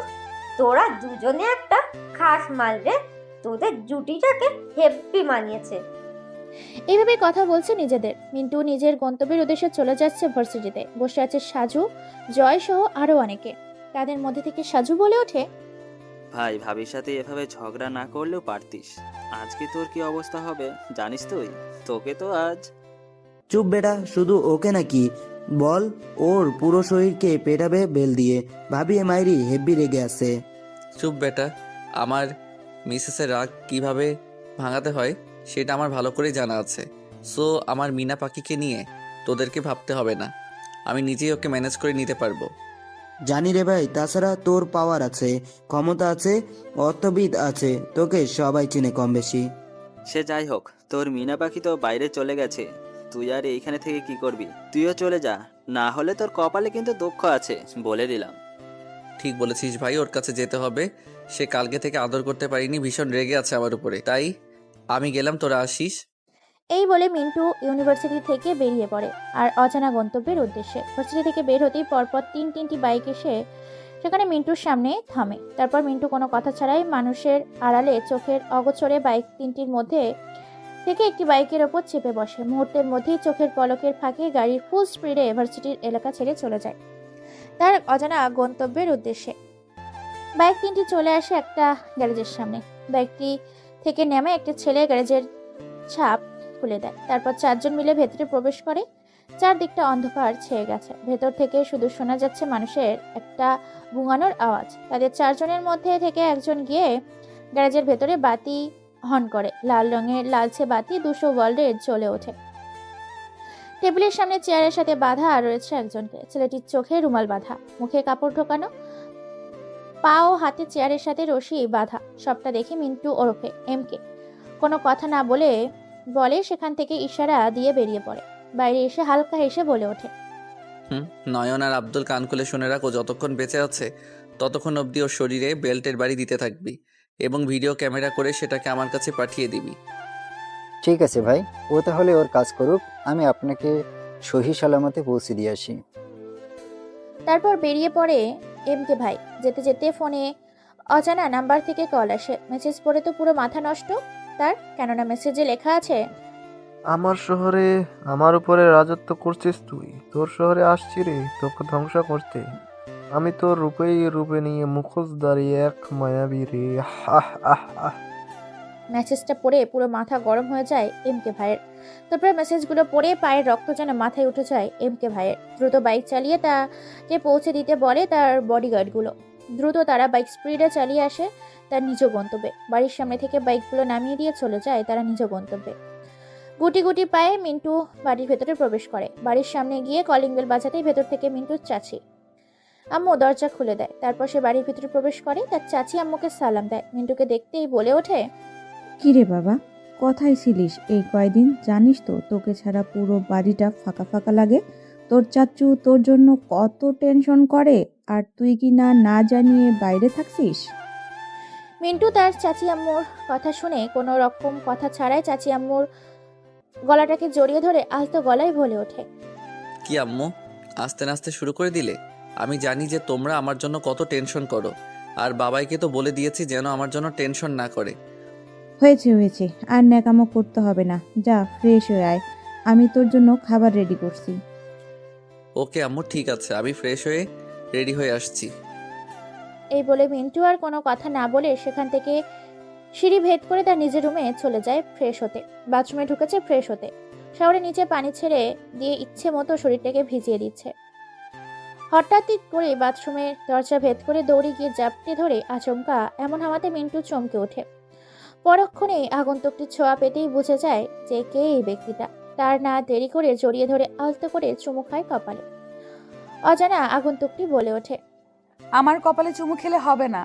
তোরা দুজনে একটা খাস মাল রে, তোদের জুটিটাকে হেব্বি মানিয়েছে। এইভাবে কথা বলছে নিজেদের। মিন্টু নিজের গন্তব্যের উদ্দেশ্যে চলে যাচ্ছে ভার্সিটিতে। বসে আছে সাজু, জয় সহ আরো অনেকে। তাদের মধ্যে থেকে সাজু বলে ওঠে, ভাই, ভাবির সাথে এভাবে ঝগড়া না করলেও পারতিস। আজকে তোর কি অবস্থা হবে জানিস তুই? তোকে তো আজ চুপ বেটা, শুধু ওকে নাকি বল, ওর পুরো শরীরকে পেটাবে বেল দিয়ে। ভাবি মাইরি হেব্বি রেগে আছে। চুপ বেটা, আমার মিসেসের রাগ কিভাবে ভাঙাতে হয় সেটা আমার ভালো করেই জানা আছে। সো আমার মিনা পাখিকে নিয়ে তোদেরকে ভাবতে হবে না, আমি নিজেই ওকে ম্যানেজ করে নিতে পারবো। জানি রে ভাই, তাছাড়া তোর পাওয়ার আছে, ক্ষমতা আছে, অর্থবিদ আছে, তোকে সবাই চিনে কম বেশি। সে যাই হোক, তোর মিনা পাখি তো বাইরে চলে গেছে, তুই আর এইখানে থেকে কি করবি? তুইও চলে যা, না হলে তোর কপালে কিন্তু দুঃখ আছে বলে দিলাম। ঠিক বলেছিস ভাই, ওর কাছে যেতে হবে। সে কালকে থেকে আদর করতে পারিনি, ভীষণ রেগে আছে আমার উপরে, তাই আমি গেলাম, তোরা আসিস। এই বলে মিন্টু ইউনিভার্সিটি থেকে বেরিয়ে পড়ে আর অজানা গন্তব্যের উদ্দেশ্যে। ভার্সিটি থেকে বের হতেই পরপর তিনটি বাইক এসে সেখানে মিন্টুর সামনে থামে। তারপর মিন্টু কোনো কথা ছাড়াই মানুষের আড়ালে চোখের অগোচরে বাইক তিনটির মধ্যে থেকে একটি বাইকের ওপর চেপে বসে। মুহূর্তের মধ্যেই চোখের পলকের ফাঁকে গাড়ির ফুল স্পিডে ভার্সিটির এলাকা ছেড়ে চলে যায় তার অজানা গন্তব্যের উদ্দেশ্যে। বাইক তিনটি চলে আসে একটা গ্যারেজের সামনে। বাইকটি থেকে নেমে একটা ছেলে গ্যারেজের ছাপ খুলে দেয়। তারপর চারজন মিলে ভেতরে প্রবেশ করে। চারদিকটা অন্ধকার ছেয়ে গেছে। ভেতর থেকে শুধু শোনা যাচ্ছে মানুষের একটা বুঙানোর আওয়াজ। তাদের চারজনের মধ্যে থেকে একজন গিয়ে গ্যারেজের ভেতরে বাতি অন করে। লাল রঙের লালচে বাতি 200 ওয়াল্টের জ্বলে ওঠে। টেবিলের সামনে চেয়ারের সাথে বাঁধা রয়েছে একজনকে। ছেলেটির চোখে রুমাল বাঁধা, মুখে কাপড় ঢোকানো, পা ও হাতে চেয়ারের সাথে রশি বাঁধা। সবটা দেখে মিন্টু ওরফে এমকে কোনো কথা না বলে সেখান থেকে ইশারা দিয়ে বেরিয়ে পড়ে। বাইরে এসে হালকা হেসে বলে ওঠে, নয়ন আর আব্দুল কান খুলে শুনে রাখো, যতক্ষণ বেঁচে আছে ততক্ষণ অবধি ওর শরীরে বেল্টের বাড়ি দিতে থাকবি এবং ভিডিও ক্যামেরা করে সেটাকে আমার কাছে পাঠিয়ে দিবি। ঠিক আছে ভাই, ও তাহলে ওর কাজ করুক, আমি আপনাকে সহি সালামতে পৌঁছে দিয়ে আসি। তারপর বেরিয়ে পড়ে এমকে ভাই। যেতে যেতে ফোনে অজানা নাম্বার থেকে কল আসে। মেসেজ পড়ে তো পুরো মাথা নষ্ট তার, কেননা মেসেজে লেখা আছে, আমার শহরে আমার উপরে রাজত্ব করছিস তুই, তোর শহরে আসছি রে তোকে ধ্বংস করতে। আমি তোর রূপে নিয়ে মুখোশ দাঁড়িয়ে এক মায়াবী রে। আহ আহ আহ মেসেজটা পড়ে পুরো মাথা গরম হয়ে যায় এমকে ভাইয়ের। তারপর মেসেজগুলো পড়ে পায়ের রক্ত যেন মাথায় উঠে যায় এমকে ভাইয়ের। দ্রুত বাইক চালিয়ে তাকে পৌঁছে দিতে বলে তার বডিগার্ডগুলো। দ্রুত তারা বাইক স্পিডে চালিয়ে আসে তার নিজ গন্তব্যে। বাড়ির সামনে থেকে বাইকগুলো নামিয়ে দিয়ে চলে যায় তারা নিজ গন্তব্যে। গুটি গুটি পায়ে মিন্টু বাড়ির ভেতরে প্রবেশ করে। বাড়ির সামনে গিয়ে কলিং বেল বাজাতেই ভেতর থেকে মিন্টুর চাচি আম্মু দরজা খুলে দেয়। তারপর সে বাড়ির ভিতরে প্রবেশ করে। তার চাচি আম্মুকে সালাম দেয়। মিন্টুকে দেখতেই বলে ওঠে, কিরে বাবা, কোথায় ছিলিস এই কয়দিন? জানিস তো তোকে ছাড়া পুরো বাড়িটা ফাঁকা ফাঁকা লাগে। তোর চাচু তোর জন্য কত টেনশন করে, আর তুই কি না জানিয়ে বাইরে থাকছিস? মিন্টু তার চাচি আম্মুর কথা শুনে কোনো রকম কথা ছাড়াই চাচি আম্মুর গলাটাকে জড়িয়ে ধরে আলতো গলায় বলে ওঠে, কি আম্মু, আস্তে নাস্তে শুরু করে দিলে? আমি জানি যে তোমরা আমার জন্য কত টেনশন করো, আর বাবাইকে তো বলে দিয়েছি যেন আমার জন্য টেনশন না করে। হয়েছে, আর ন্যাকামো করতে হবে না, যা ফ্রেশ হয়ে আয়, আমি তোর জন্য খাবার রেডি করছি। ওকে আম্মু, ঠিক আছে, আমি ফ্রেশ হয়ে রেডি হয়ে আসছি। এই বলে মিন্টু আর কোনো কথা না বলে সেখান থেকে সিঁড়ি ভেদ করে তার নিজের রুমে চলে যায় ফ্রেশ হতে। বাথরুমে ঢুকেছে ফ্রেশ হতে। শাওয়ারের নিচে পানি ছেড়ে দিয়ে ইচ্ছে মতো শরীরটাকে ভিজিয়ে দিচ্ছে। হঠাৎই করে বাথরুমের দরজা ভেদ করে দৌড়ে গিয়ে জাপটে ধরে আচমকা এমন হাওয়াতে মিন্টু চমকে ওঠে। পরক্ষণেই আগন্তুকটির ছোঁয়া পেতেই বুঝে যায় যে কে এই ব্যক্তিটা। তার না দেরি করে জড়িয়ে ধরে আলতো করে চুমু খায় কপালে। অজানা আগন্তুকটি বলে ওঠে, আমার কপালে চুমু খেলে হবে না,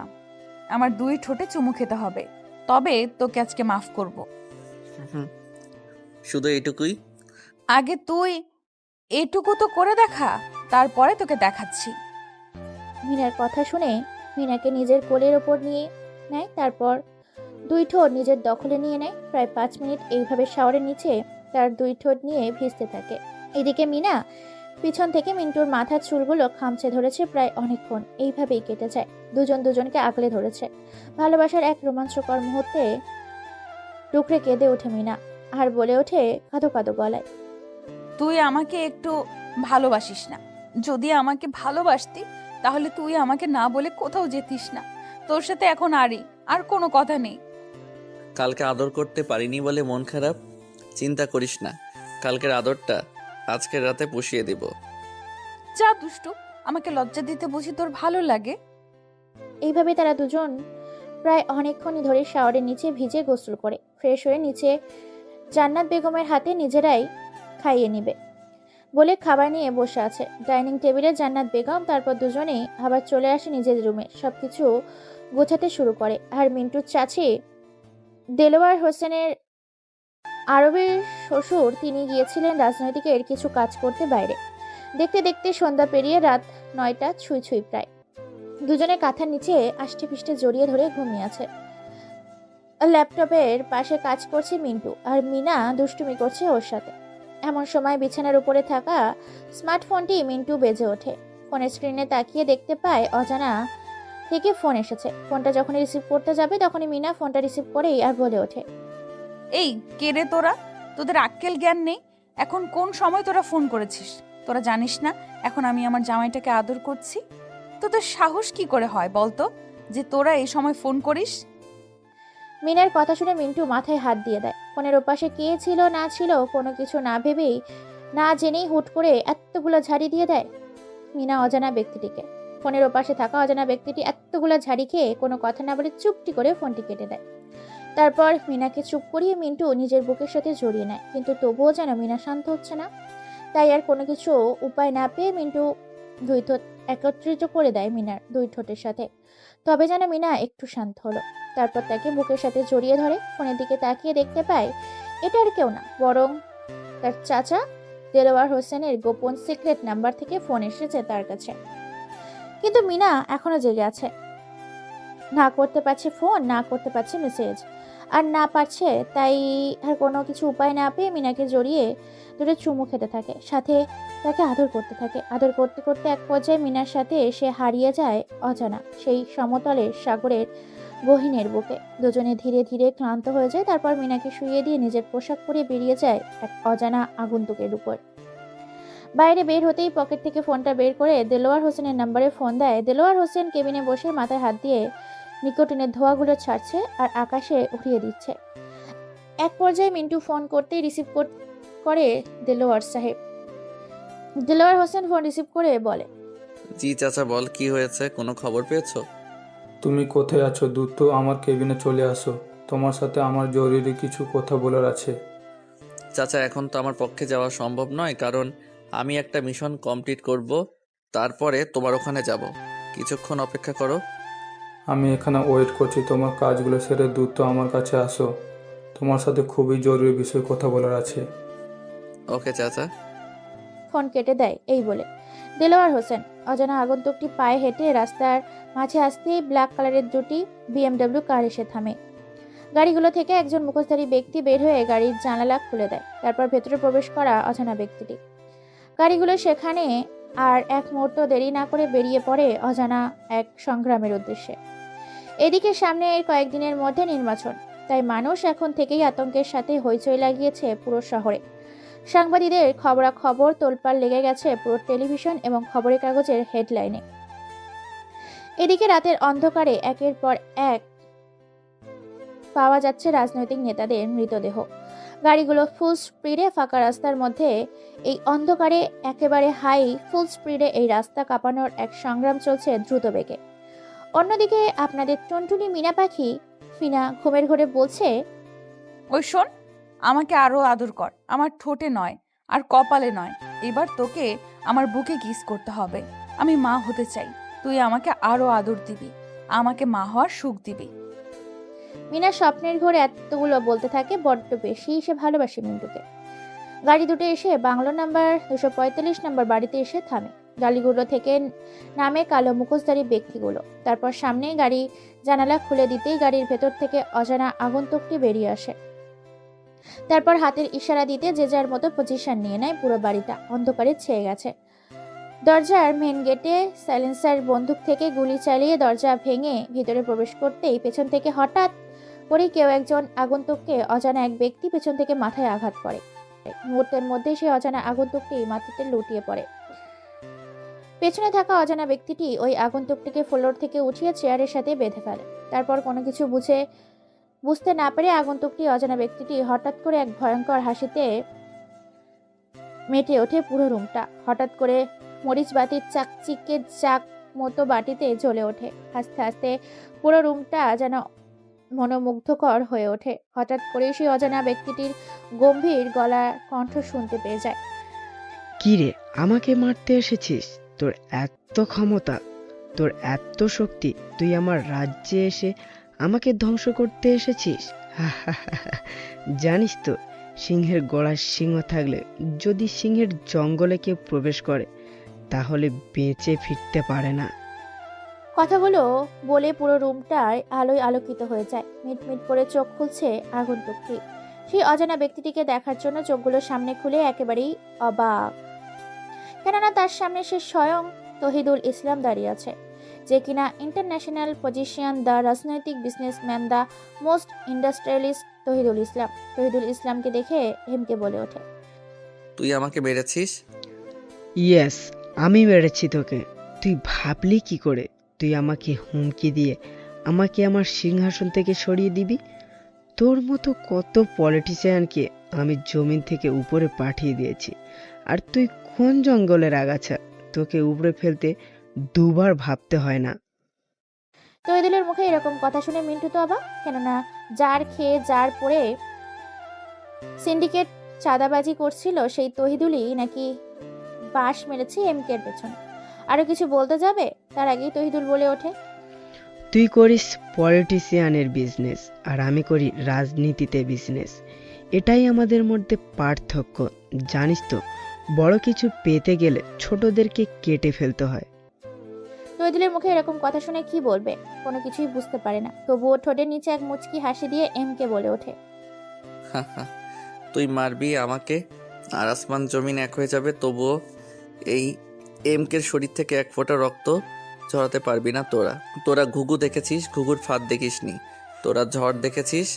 আমার 2 ঠোঁটে চুমু খেতে হবে, তবে তোকে আজকে মাফ করব। শুধু এইটুকুই? আগে তুই এটুকু তো করে দেখা, তারপরে তোকে দেখাচ্ছি। মিনার কথা শুনে মিনাকে নিজের কোলের ওপর নিয়ে নেয়। তারপর 2 ঠোঁট নিজের দখলে নিয়ে নেয়। প্রায় 5 মিনিট এইভাবে শাওয়ারের নিচে তার 2 ঠোঁট নিয়ে ভিজতে থাকে। এদিকে মিনা পিছন থেকে মিন্টুর মাথার চুলগুলো খামচে ধরেছে প্রায় অনেকক্ষণ। এইভাবেই কেটে যায়। দুজন দুজনকে আগলে ধরেছে। ভালোবাসার এক রোমাঞ্চকর মুহূর্তে টুকরে কেঁদে ওঠে মিনা আর বলে ওঠে কাঁদো কাঁদো গলায়, তুই আমাকে একটু ভালোবাসিস না। যদি আমাকে ভালোবাসতি তাহলে তুই আমাকে না বলে কোথাও যেতিস না। তোর সাথে এখন আর কোনো কথা নেই। কালকে আদর করতে পারিনি বলে মন খারাপ? চিন্তা করিস না, কালকের আদরটা আজকের রাতে পুষিয়ে দেব। যা দুষ্টু, আমাকে লজ্জা দিতে বুঝি তোর ভালো লাগে? এইভাবে তারা দুজন প্রায় অনেকক্ষণই ধরে শাওয়ারের নিচে ভিজে গোসল করে ফ্রেশ হয়ে নিচে জান্নাত বেগমের হাতে নিজেরাই খাইয়ে নিবে বলে খাবার নিয়ে বসে আছে ডাইনিং টেবিলে জান্নাত বেগম। তারপর দুজনেই আবার চলে আসে নিজের রুমে। সবকিছু গোছাতে শুরু করে। আর মিন্টুর চাচি দেলোয়ার হোসেনের আরবের শ্বশুর, তিনি গিয়েছিলেন রাজনৈতিকের কিছু কাজ করতে বাইরে। দেখতে দেখতে সন্ধ্যা পেরিয়ে রাত 9টা ছুঁই প্রায়। দুজনে কাঁথার নিচে আষ্টে পিষ্টে জড়িয়ে ধরে ঘুমিয়ে আছে। ল্যাপটপের পাশে কাজ করছে মিন্টু, আর মিনা দুষ্টুমি করছে ওর সাথে। এমন সময় বিছানার উপরে থাকা স্মার্টফোনটি মিন্টু বেজে ওঠে। ফোনের স্ক্রিনে তাকিয়ে দেখতে পায় অজানা থেকে ফোন এসেছে। ফোনটা যখনই রিসিভ করতে যাবে তখনই মিনা ফোনটা রিসিভ করেই আর বলে ওঠে, এই কে রে তোরা? তোদের আক্কেল জ্ঞান নেই? এখন কোন সময় তোরা ফোন করেছিস? তোরা জানিস না এখন আমি আমার জামাইটাকে আদর করছি? তোদের সাহস কি করে হয় বলতো যে তোরা এই সময় ফোন করিস? মিনার কথা শুনে মিন্টু মাথায় হাত দিয়ে দেয়। ফোনের ওপাশে কে ছিল না ছিল কোনো কিছু না ভেবেই না জেনেই হুট করে এতগুলো ঝাড়ি দিয়ে দেয় মিনা অজানা ব্যক্তিটিকে। ফোনের ওপাশে থাকা অজানা ব্যক্তিটি এতগুলো ঝাড়ি খেয়ে কোনো কথা না বলে চুপটি করে ফোনটি কেটে দেয়। তারপর মিনাকে চুপ করিয়ে মিন্টু নিজের বুকের সাথে জড়িয়ে নেয়, কিন্তু তবুও যেন মিনা শান্ত হচ্ছে না। তাই আর কোনো কিছু উপায় না পেয়ে মিন্টু দুই ঠোঁট একত্রিত করে দেয় মিনার দুই ঠোঁটের সাথে। তবে যেন মিনা একটু শান্ত হলো। তারপর তাকে বুকের সাথে জড়িয়ে ধরে। ফোনের দিকে তাকিয়ে দেখতে পায় এটা আর কেউ না, বরং তার চাচা দেলোয়ার হোসেনের গোপন সিক্রেট নাম্বার থেকে ফোন এসেছে তার কাছে। কিন্তু মিনা এখনো জেগে আছে, না করতে পারছে ফোন, না করতে পারছে মেসেজ, আর না পারছে তাই আর কোনো কিছু উপায় না পেয়ে মিনাকে জড়িয়ে ধরে চুমু খেতে থাকে, সাথে তাকে আদর করতে থাকে। আদর করতে করতে এক পর্যায়ে মিনার সাথে সে হারিয়ে যায় অজানা সেই সমতলের সাগরের গহীনের বুকে। দুজনে ধীরে ধীরে ক্লান্ত হয়ে যায়। তারপর মিনাকে শুইয়ে দিয়ে নিজের পোশাক পরে বেরিয়ে যায় এক অজানা আগন্তুকের উপর। বাইরে বের হতেই পকেট থেকে ফোনটা বের করে দেলোয়ার হোসেনের নাম্বারে ফোন দেয়। দেলোয়ার হোসেন কেবিনে বসে মাথায় হাত দিয়ে নিকোটিনের ধোঁয়াগুলো ছাড়ছে আর আকাশে উড়িয়ে দিচ্ছে। এক পর্যায়ে মিন্টু ফোন করতেই রিসিভ করে দেলোয়ার সাহেব। দেলোয়ার হোসেন ফোন রিসিভ করে বলে, জি চাচা বল, কি হয়েছে? কোনো খবর পেয়েছো? তুমি কোথায় আছো? দ্রুত আমার কেবিনে চলে আসো, তোমার সাথে আমার জরুরি কিছু কথা বলার আছে। চাচা এখন তো আমার পক্ষে যাওয়া সম্ভব নয়, কারণ আমি একটা মিশন কমপ্লিট করব, তারপরে তোমার ওখানে যাব। কিছুক্ষণ অপেক্ষা করো। আমি এখানে ওয়েট করছি, তোমার কাজগুলো সেরে দ্রুত আমার কাছে আসো, তোমার সাথে খুবই জরুরি বিষয়ে কথা বলার আছে। ওকে চাচা। ফোন কেটে দেয় এই বলে দেলোয়ার হোসেন। অজানা আগন্তুকটি পায়ে হেঁটে রাস্তার মাঝে আসতেই ব্ল্যাক কালারের দুটি BMW কার এসে থামে। গাড়িগুলো থেকে একজন মুখোশধারী ব্যক্তি বের হয়ে গাড়ির জানালা খুলে দেয়। তারপর ভেতরে প্রবেশ করা অজানা ব্যক্তিটি। গাড়িগুলো সেখানে আর এক মুহূর্ত দেরি না করে বেরিয়ে পড়ে অজানা এক সংগ্রামের উদ্দেশ্যে। এদিকে সামনে এর কয়েকদিনের মধ্যে নির্বাচন, তাই মানুষ এখন থেকেই আতঙ্কের সাথে হইচই লাগিয়েছে পুরো শহরে। সাংবাদিকদের খবরাখবর তোলপাড় লেগে গেছে পুরো টেলিভিশন এবং খবরের কাগজের হেডলাইনে। এদিকে রাতের অন্ধকারে একের পর এক পাওয়া যাচ্ছে রাজনৈতিক নেতাদের মৃতদেহ। গাড়িগুলো ফুল স্পিডে ফাঁকা রাস্তার মধ্যে এই অন্ধকারে একেবারে হাই ফুল স্পিডে এই রাস্তা কাঁপানোর এক সংগ্রাম চলছে দ্রুত বেগে। অন্যদিকে আপনাদের টুনটুনি মিনা পাখি ফিনা ঘুমের ঘরে বলছে, ওই শোন, আমাকে আরো আদর কর, আমার ঠোঁটে নয় আর কপালে নয়। এবার তোকে আমার বুকে কিস করতে হবে। আমি মা হতে চাই, তুই আমাকে আরো আদর দিবি, আমাকে মা হওয়ার সুখ দিবি। মিনা স্বপ্নের ঘরে এতগুলো বলতে থাকে, বড্ড বেশি সে ভালোবাসে মিন্টুকে। গাড়ি দুটো এসে বাংলো নাম্বার 245 নম্বর বাড়িতে এসে থামে। গাড়িগুলো থেকে নামে কালো মুখোশধারী ব্যক্তিগুলো। তারপর সামনে গাড়ি জানালা খুলে দিতেই গাড়ির ভেতর থেকে অজানা আগন্তুকটি বেরিয়ে আসে। তারপর হাতের ইশারা দিতে যে যার মতো পজিশন নিয়ে নেয়। পুরো বাড়িটা অন্ধকারে ছেয়ে গেছে। দরজার মেন গেটে সাইলেন্সার বন্দুক থেকে গুলি চালিয়ে দরজা ভেঙে ভিতরে প্রবেশ করতেই পেছন থেকে হঠাৎ করে কেউ একজন আগন্তুককে অজানা এক ব্যক্তি পেছন থেকে মাথায় আঘাত করে। মুহূর্তের মধ্যেই সেই অজানা আগন্তুকটি মাটিতে লুটিয়ে পড়ে। পেছনে থাকা অজানা ব্যক্তিটি ওই আগন্তুকটিকে ফ্লোর থেকে উঠিয়ে চেয়ারের সাথে বেঁধে ফেলে। তারপর কোনো কিছু বুঝতে না পেরে আগন্তুকটি অজানা ব্যক্তিটি হঠাৎ করে এক ভয়ঙ্কর হাসিতে মেটে ওঠে পুরো রুমটা। হঠাৎ করে মরিচ বাতির চাকচিকে চাক মতো বাটিতে জ্বলে ওঠে। আস্তে আস্তে পুরো রুমটা যেন মনোমুগ্ধকর হয়ে ওঠে। হঠাৎ করে সেই অজানা ব্যক্তিটির গম্ভীর গলার কণ্ঠ শুনতে পেয়ে যায়। কি রে, আমাকে মারতে এসেছিস? তোর এত ক্ষমতা, তোর এত শক্তি, তুই আমার রাজ্যে এসে আমাকে ধ্বংস করতে এসেছিস? জানিস তো, সিংহের গলায় সিংহ থাকলে যদি সিংহের জঙ্গলে কেউ প্রবেশ করে তাহলে বেঁচে ফিরতে পারে না। কথাগুলো বলে পুরো রুমটায় আলোয় আলোকিত হয়ে যায়। মিটমিট করে চোখ খুলছে আগন্তুকটি। সেই অজানা ব্যক্তিটিকে দেখার জন্য চোখগুলো সামনে খুলে একেবারেই অবাক, কেননা তার সামনে সে স্বয়ং তহিদুল ইসলাম দাঁড়িয়ে আছে, যে কিনা ইন্টারন্যাশনাল পজিশন, দ্য রাজনৈতিক businessman, the most industrialist Tohidul Islam. Tohidul ইসলামকে দেখে হেমকে বলে ওঠে, তুই আমাকে মেরেছিস? ইয়েস, আমি মেরেছি তোকে। তুই ভাবলি কি করে তুই আমাকে হুমকি দিয়ে আমাকে আমার সিংহাসন থেকে সরিয়ে দিবি? তোর মতো কত পলিটিশিয়ানকে আমি জমিন থেকে উপরে পাঠিয়ে দিয়েছি, আর তুই কোন জঙ্গলের আগাছা? তোকে উপরে ফেলতে দুবার ভাবতে হয় না। তহিদুলের মুখে এরকম কথা শুনে মিন্টু তো অবাক, কেননা যার খেয়ে যার পরে সিন্ডিকেট চাঁদাবাজি করছিল সেই তহিদুলই নাকি বাঁশ মেরেছে এমকের পেছনে। আরো কিছু বলতে যাবে তার আগেই তহিদুল বলে ওঠে, তুই করিস পলিটিশিয়ানের বিজনেস, আর আমি করি রাজনীতিতে বিজনেস। এটাই আমাদের মধ্যে পার্থক্য। জানিস তো, বড় কিছু পেতে গেলে ছোটদেরকে কেটে ফেলতে হয়। তহিদুলের মুখে এরকম কথা শুনে কি বলবে, কোনো কিছুই বুঝতে পারে না। তবুও ঠোঁটের নিচে এক মুচকি হাসি দিয়ে এমকে বলে ওঠে, তুই মারবি আমাকে আর আসমান জমিন এক হয়ে যাবে, তবুও এই এমকের শরীর থেকে এক ফোঁটা রক্ত ঝরাতে পারবি না তোরা। তোরা ঘুঘু দেখেছিস, ঘুঘুর ফাঁদ দেখিসনি। তোরা ঝড় দেখেছিস,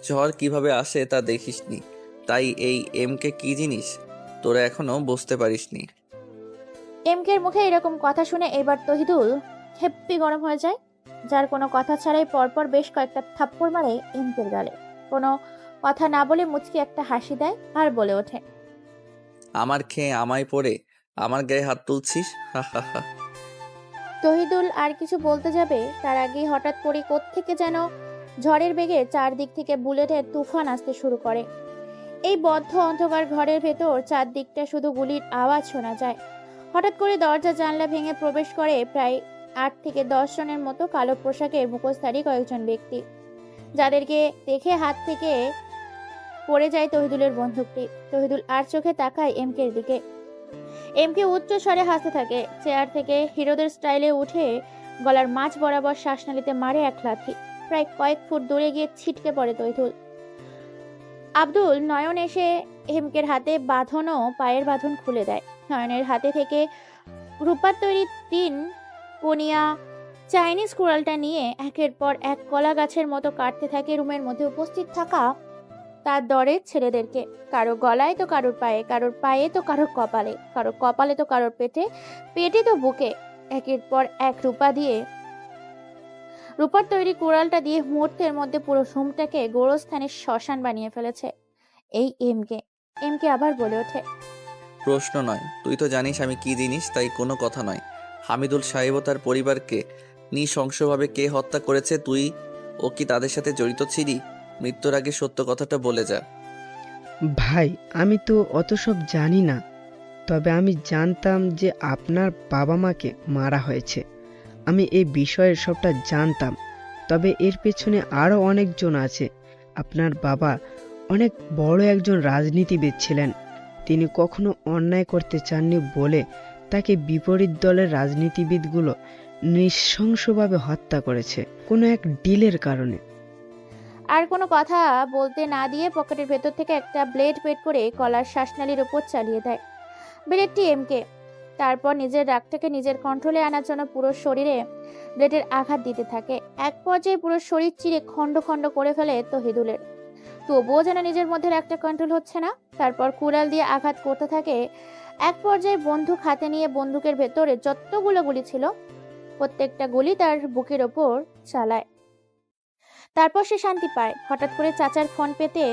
ঝড় কিভাবে আসে তা দেখিসনি। তাই এই এমকে কি জিনিস তোরা এখনো বুঝতে পারিসনি। এমকের মুখে এরকম কথা শুনে এবার তহিদুল হেব্বি গরম হয়ে যায়। যার কোনো কথা ছাড়াই পরপর বেশ কয়েকটা থাপ্পড় মারে এমকের গালে। কোনো কথা না বলে মুচকি একটা হাসি দেয় আর বলে ওঠে, আমার খেয়ে আমায় পড়ে আমার গায়ে হাত তুলছিস? হা হা হা। তহিদুল আর কিছু বলতে যাবে তার আগেই হঠাৎ করে কোত্থেকে যেন ঝড়ের বেগে চারদিক থেকে বুলেটের তুফান আসতে শুরু করে। এই বদ্ধ অন্ধকার ঘরের ভেতর চারদিকটা শুধু গুলির আওয়াজ শোনা যায়। হঠাৎ করে দরজা জানলা ভেঙে প্রবেশ করে প্রায় 8 থেকে 10 জনের মতো কালো পোশাকের মুখোশধারী কয়েকজন ব্যক্তি, যাদেরকে দেখে হাত থেকে পড়ে যায় তহিদুলের বন্দুকটি। তহিদুল আর চোখে তাকায় এমকের দিকে। এমকে উচ্চ স্বরে হাসতে থাকে। চেয়ার থেকে হিরোদের স্টাইলে উঠে গলার মাঝ বরাবর শ্বাসনালীতে মারে এক লাথি। প্রায় কয়েক ফুট দূরে গিয়ে ছিটকে পড়ে তহিদুল। আব্দুল নয়ন এসে হেমকের হাতে বাঁধনো পায়ের বাঁধন খুলে দেয়। নয়নের হাতে থেকে রূপার তৈরি 3 কোনিয়া চাইনিজ কুড়ালটা নিয়ে একের পর এক কলা গাছের মতো কাটতে থাকে রুমের মধ্যে উপস্থিত থাকা তার দরের ছেলেদেরকে। কারো গলায় তো কারোর পায়ে, কারোর পায়ে তো কারোর কপালে, কারোর কপালে তো কারোর পেটে, পেটে তো বুকে। একের পর এক রূপার তৈরি কুড়ালটা দিয়ে মুহূর্তের মধ্যে পুরো রুমটাকে গোরস্থানের শ্মশান বানিয়ে ফেলেছে এই এমকে। এমকে আবার বলে ওঠে, প্রশ্ন নয়, তুই তো জানিস আমি কি জিনিস, তাই কোনো কথা নয়। হামিদুল সাহেব ও তার পরিবারকে নৃশংসভাবে কে হত্যা করেছে, তুই ও কি তাদের সাথে জড়িত ছিলি? মৃত্যুর আগে সত্য কথাটা বলে যা। ভাই, আমি তো অত সব জানি না, তবে আমি জানতাম যে আপনার বাবা মাকে মারা হয়েছে। আমি এই বিষয়ের সবটা জানতাম, তবে এর পেছনে আরও অনেকজন আছে। আপনার বাবা অনেক বড় একজন রাজনীতিবিদ ছিলেন। তিনি কখনো অন্যায় করতে চাননি বলে তাকে বিপরীত দলের রাজনীতিবিদগুলো নৃশংসভাবে হত্যা করেছে কোনো এক ডিলের কারণে। আর কোনো কথা বলতে না দিয়ে পকেটের ভেতর থেকে একটা ব্লেড বের করে কলার শ্বাসনালীর উপর চালিয়ে দেয় ব্লেডটি এমকে। তারপর নিজের রাগটাকে নিজের কন্ট্রোলে আনার জন্য পুরো শরীরে ব্লেডের আঘাত দিতে থাকে। এক পর্যায়ে পুরো শরীর চিরে খণ্ড খণ্ড করে ফেলে তহিদুলের। তবুও যেন নিজের মধ্যে একটা কন্ট্রোল হচ্ছে না। তারপর কুড়াল দিয়ে আঘাত করতে থাকে। এক পর্যায়ে বন্দুক হাতে নিয়ে বন্দুকের ভেতরে যতগুলো গুলি ছিল প্রত্যেকটা গুলি তার বুকের ওপর চালায়। তারপর সে শান্তি পায়। হঠাৎ করে চাচার ফোন পেতে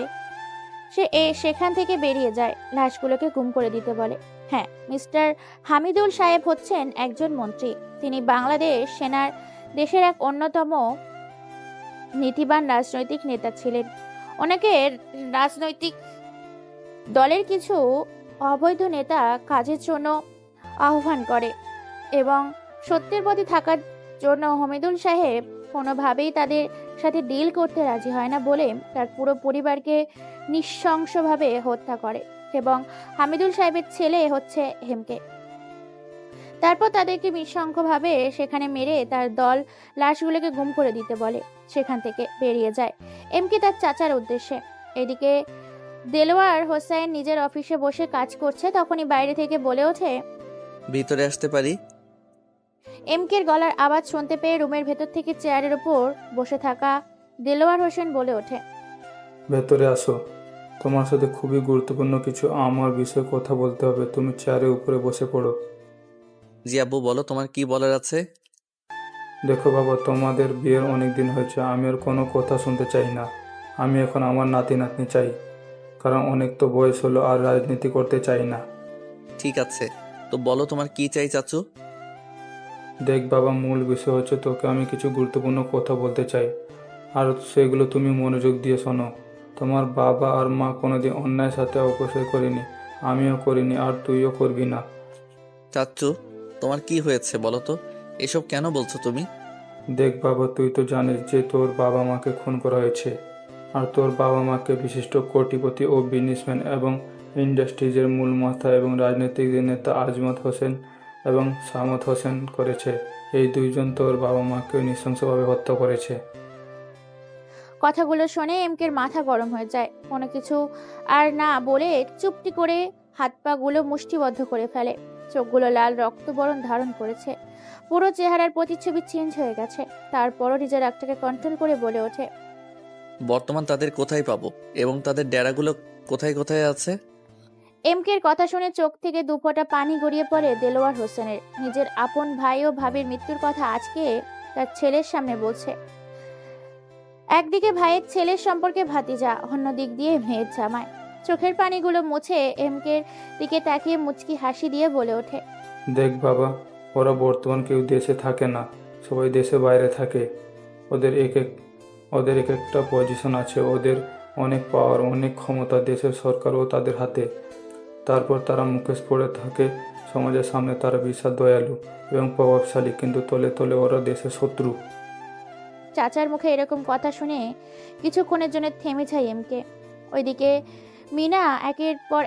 সে সেখান থেকে বেরিয়ে যায়। লাশগুলোকে গুম করে দিতে বলে। হ্যাঁ, মিস্টার হামিদুল সাহেব হচ্ছেন একজন মন্ত্রী। তিনি বাংলাদেশ সেনার দেশের এক অন্যতম নীতিবান রাজনৈতিক নেতা ছিলেন। ওনাকে রাজনৈতিক দলের কিছু অবৈধ নেতা কাজের জন্য আহ্বান করে এবং সত্যের পথে থাকার জন্য হামিদুল সাহেব কোনোভাবেই তাদের সাথে ডিল করতে রাজি হয় না বলে তার পুরো পরিবারকে নৃশংসভাবে হত্যা করে এবং হামিদুল সাহেবের ছেলে হচ্ছে হেমকে। তারপর তাদেরকে নৃশংসভাবে সেখানে মেরে তার দল লাশগুলোকে গুম করে দিতে বলে। সেখান থেকে বেরিয়ে যায় এমকে তার চাচার উদ্দেশ্যে। এদিকে দেলোয়ার হোসেন নিজের অফিসে বসে কাজ করছে, তখনই বাইরে থেকে বলে ওঠে, ভিতরে আসতে পারি? এমকের গলার আওয়াজ শুনতে পেয়ে রুমের ভেতর থেকে চেয়ারের উপর বসে থাকা দেলোয়ার হোসেন বলে ওঠে, ভেতরে আসো, তোমার সাথে খুবই গুরুত্বপূর্ণ কিছু আমার বিষয়ে কথা বলতে হবে। তুমি চেয়ারের উপরে বসে পড়ো। জি আব্বু, বলো তোমার কি বলার আছে। দেখো বাবা, তোমাদের বিয়ের অনেক দিন হয়েছে, আমি আর কোনো কথা শুনতে চাই না। আমি এখন আমার নাতি নাতনি চাই, কারণ অনেক তো বয়স হলো, আর রাজনীতি করতে চাই না। ঠিক আছে, তো বলো তোমার কি চাই চাচু। দেখ বাবা, মূল বিষয় হচ্ছে তোকে আমি কিছু গুরুত্বপূর্ণ কথা বলতে চাই, আর সেগুলো তুমি মনোযোগ দিয়ে শোনো। তোমার বাবা আর মা কোনোদিন অন্যায়ের সাথে অপচয় করেনি, আমিও করিনি, আর তুইও করবি না। চাচু, তোমার কি হয়েছে বলো তো, এসব কেন বলছো তুমি? দেখ বাবা, তুই তো জানিস যে তোর বাবা মাকে খুন করা হয়েছে, আর তোর বাবা মাকে বিশিষ্ট কোটিপতি ও বিজনেসম্যান এবং ইন্ডাস্ট্রিজের মূল মাথা এবং রাজনৈতিক নেতা আজমত হোসেন এবং সামত হোসেন করেছে। এই দুইজন তোর বাবা মাকে নৃশংসভাবে হত্যা করেছে। কথাগুলো শুনে এমকের মাথা গরম হয়ে যায়। কোনো কিছু আর না বলে চুপটি করে হাত পা গুলো মুষ্টিবদ্ধ করে ফেলে। চোখগুলো লাল রক্তবরণ ধারণ করেছে, পুরো চেহারার প্রতিচ্ছবি চেঞ্জ হয়ে গেছে। তারপরও নিজের রাগটাকে কন্ট্রোল করে বলে ওঠে, বর্তমান তাদের কোথায় পাবো এবং তাদের ডেরাগুলো কোথায় কোথায় আছে? এমকের কথা শুনে চোখ থেকে দুফোঁটা পানি গড়িয়ে পড়ে দেলোয়ার হোসেনের। নিজের আপন ভাই ও ভাবির মৃত্যুর কথা আজকে তার ছেলের সামনে বলছে। একদিকে ভাইয়ের ছেলের সম্পর্কে ভাতিজা, অন্য দিক দিয়ে মেয়ের জামাই। চোখের পানিগুলো মুছে এমকের দিকে তাকিয়ে মুচকি হাসি দিয়ে বলে ওঠে, দেখ বাবা, ওরা বর্তমান কেউ দেশে থাকে না, সবাই দেশে বাইরে থাকে। ওদের এক একটা পজিশন আছে, ওদের অনেক পাওয়ার, অনেক ক্ষমতা দেশের সরকারও তাদের হাতে। তারপর তারা মুখোশ পড়ে থাকে সমাজের সামনে, তারা বিশাল দয়ালু এবং প্রভাবশালী, কিন্তু তলে তলে ওরা দেশের শত্রু। চাচার মুখে এরকম কথা শুনে কিছুক্ষণের জন্য থেমে যায় এমকে। ওইদিকে মিনা একের পর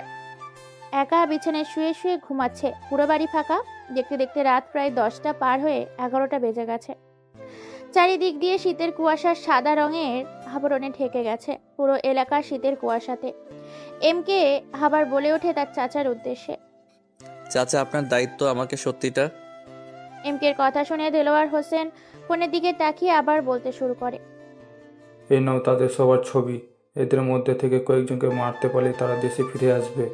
একা বিছানায় শুয়ে শুয়ে ঘুমাচ্ছে। পুরো বাড়ি ফাঁকা। দেখতে দেখতে রাত প্রায় 10টা পার হয়ে 11টা বেজে গেছে। চারিদিক দিয়ে শীতের কুয়াশার সাদা রঙের আবরণে ঢেকে গেছে পুরো এলাকা শীতের কুয়াশাতে। এমকে আবার বলে ওঠে তার চাচার উদ্দেশ্যে, চাচা, আপনার দায়িত্ব আমাকে সত্যিটা। এমকের কথা শুনে দেলোয়ার হোসেন ফোনের দিকে তাকিয়ে আবার বলতে শুরু করে, এই নাও তাদের সবার ছবি। এদের মধ্যে থেকে কয়েকজনকে মারতে পারলে তারা দেশে ফিরে আসবে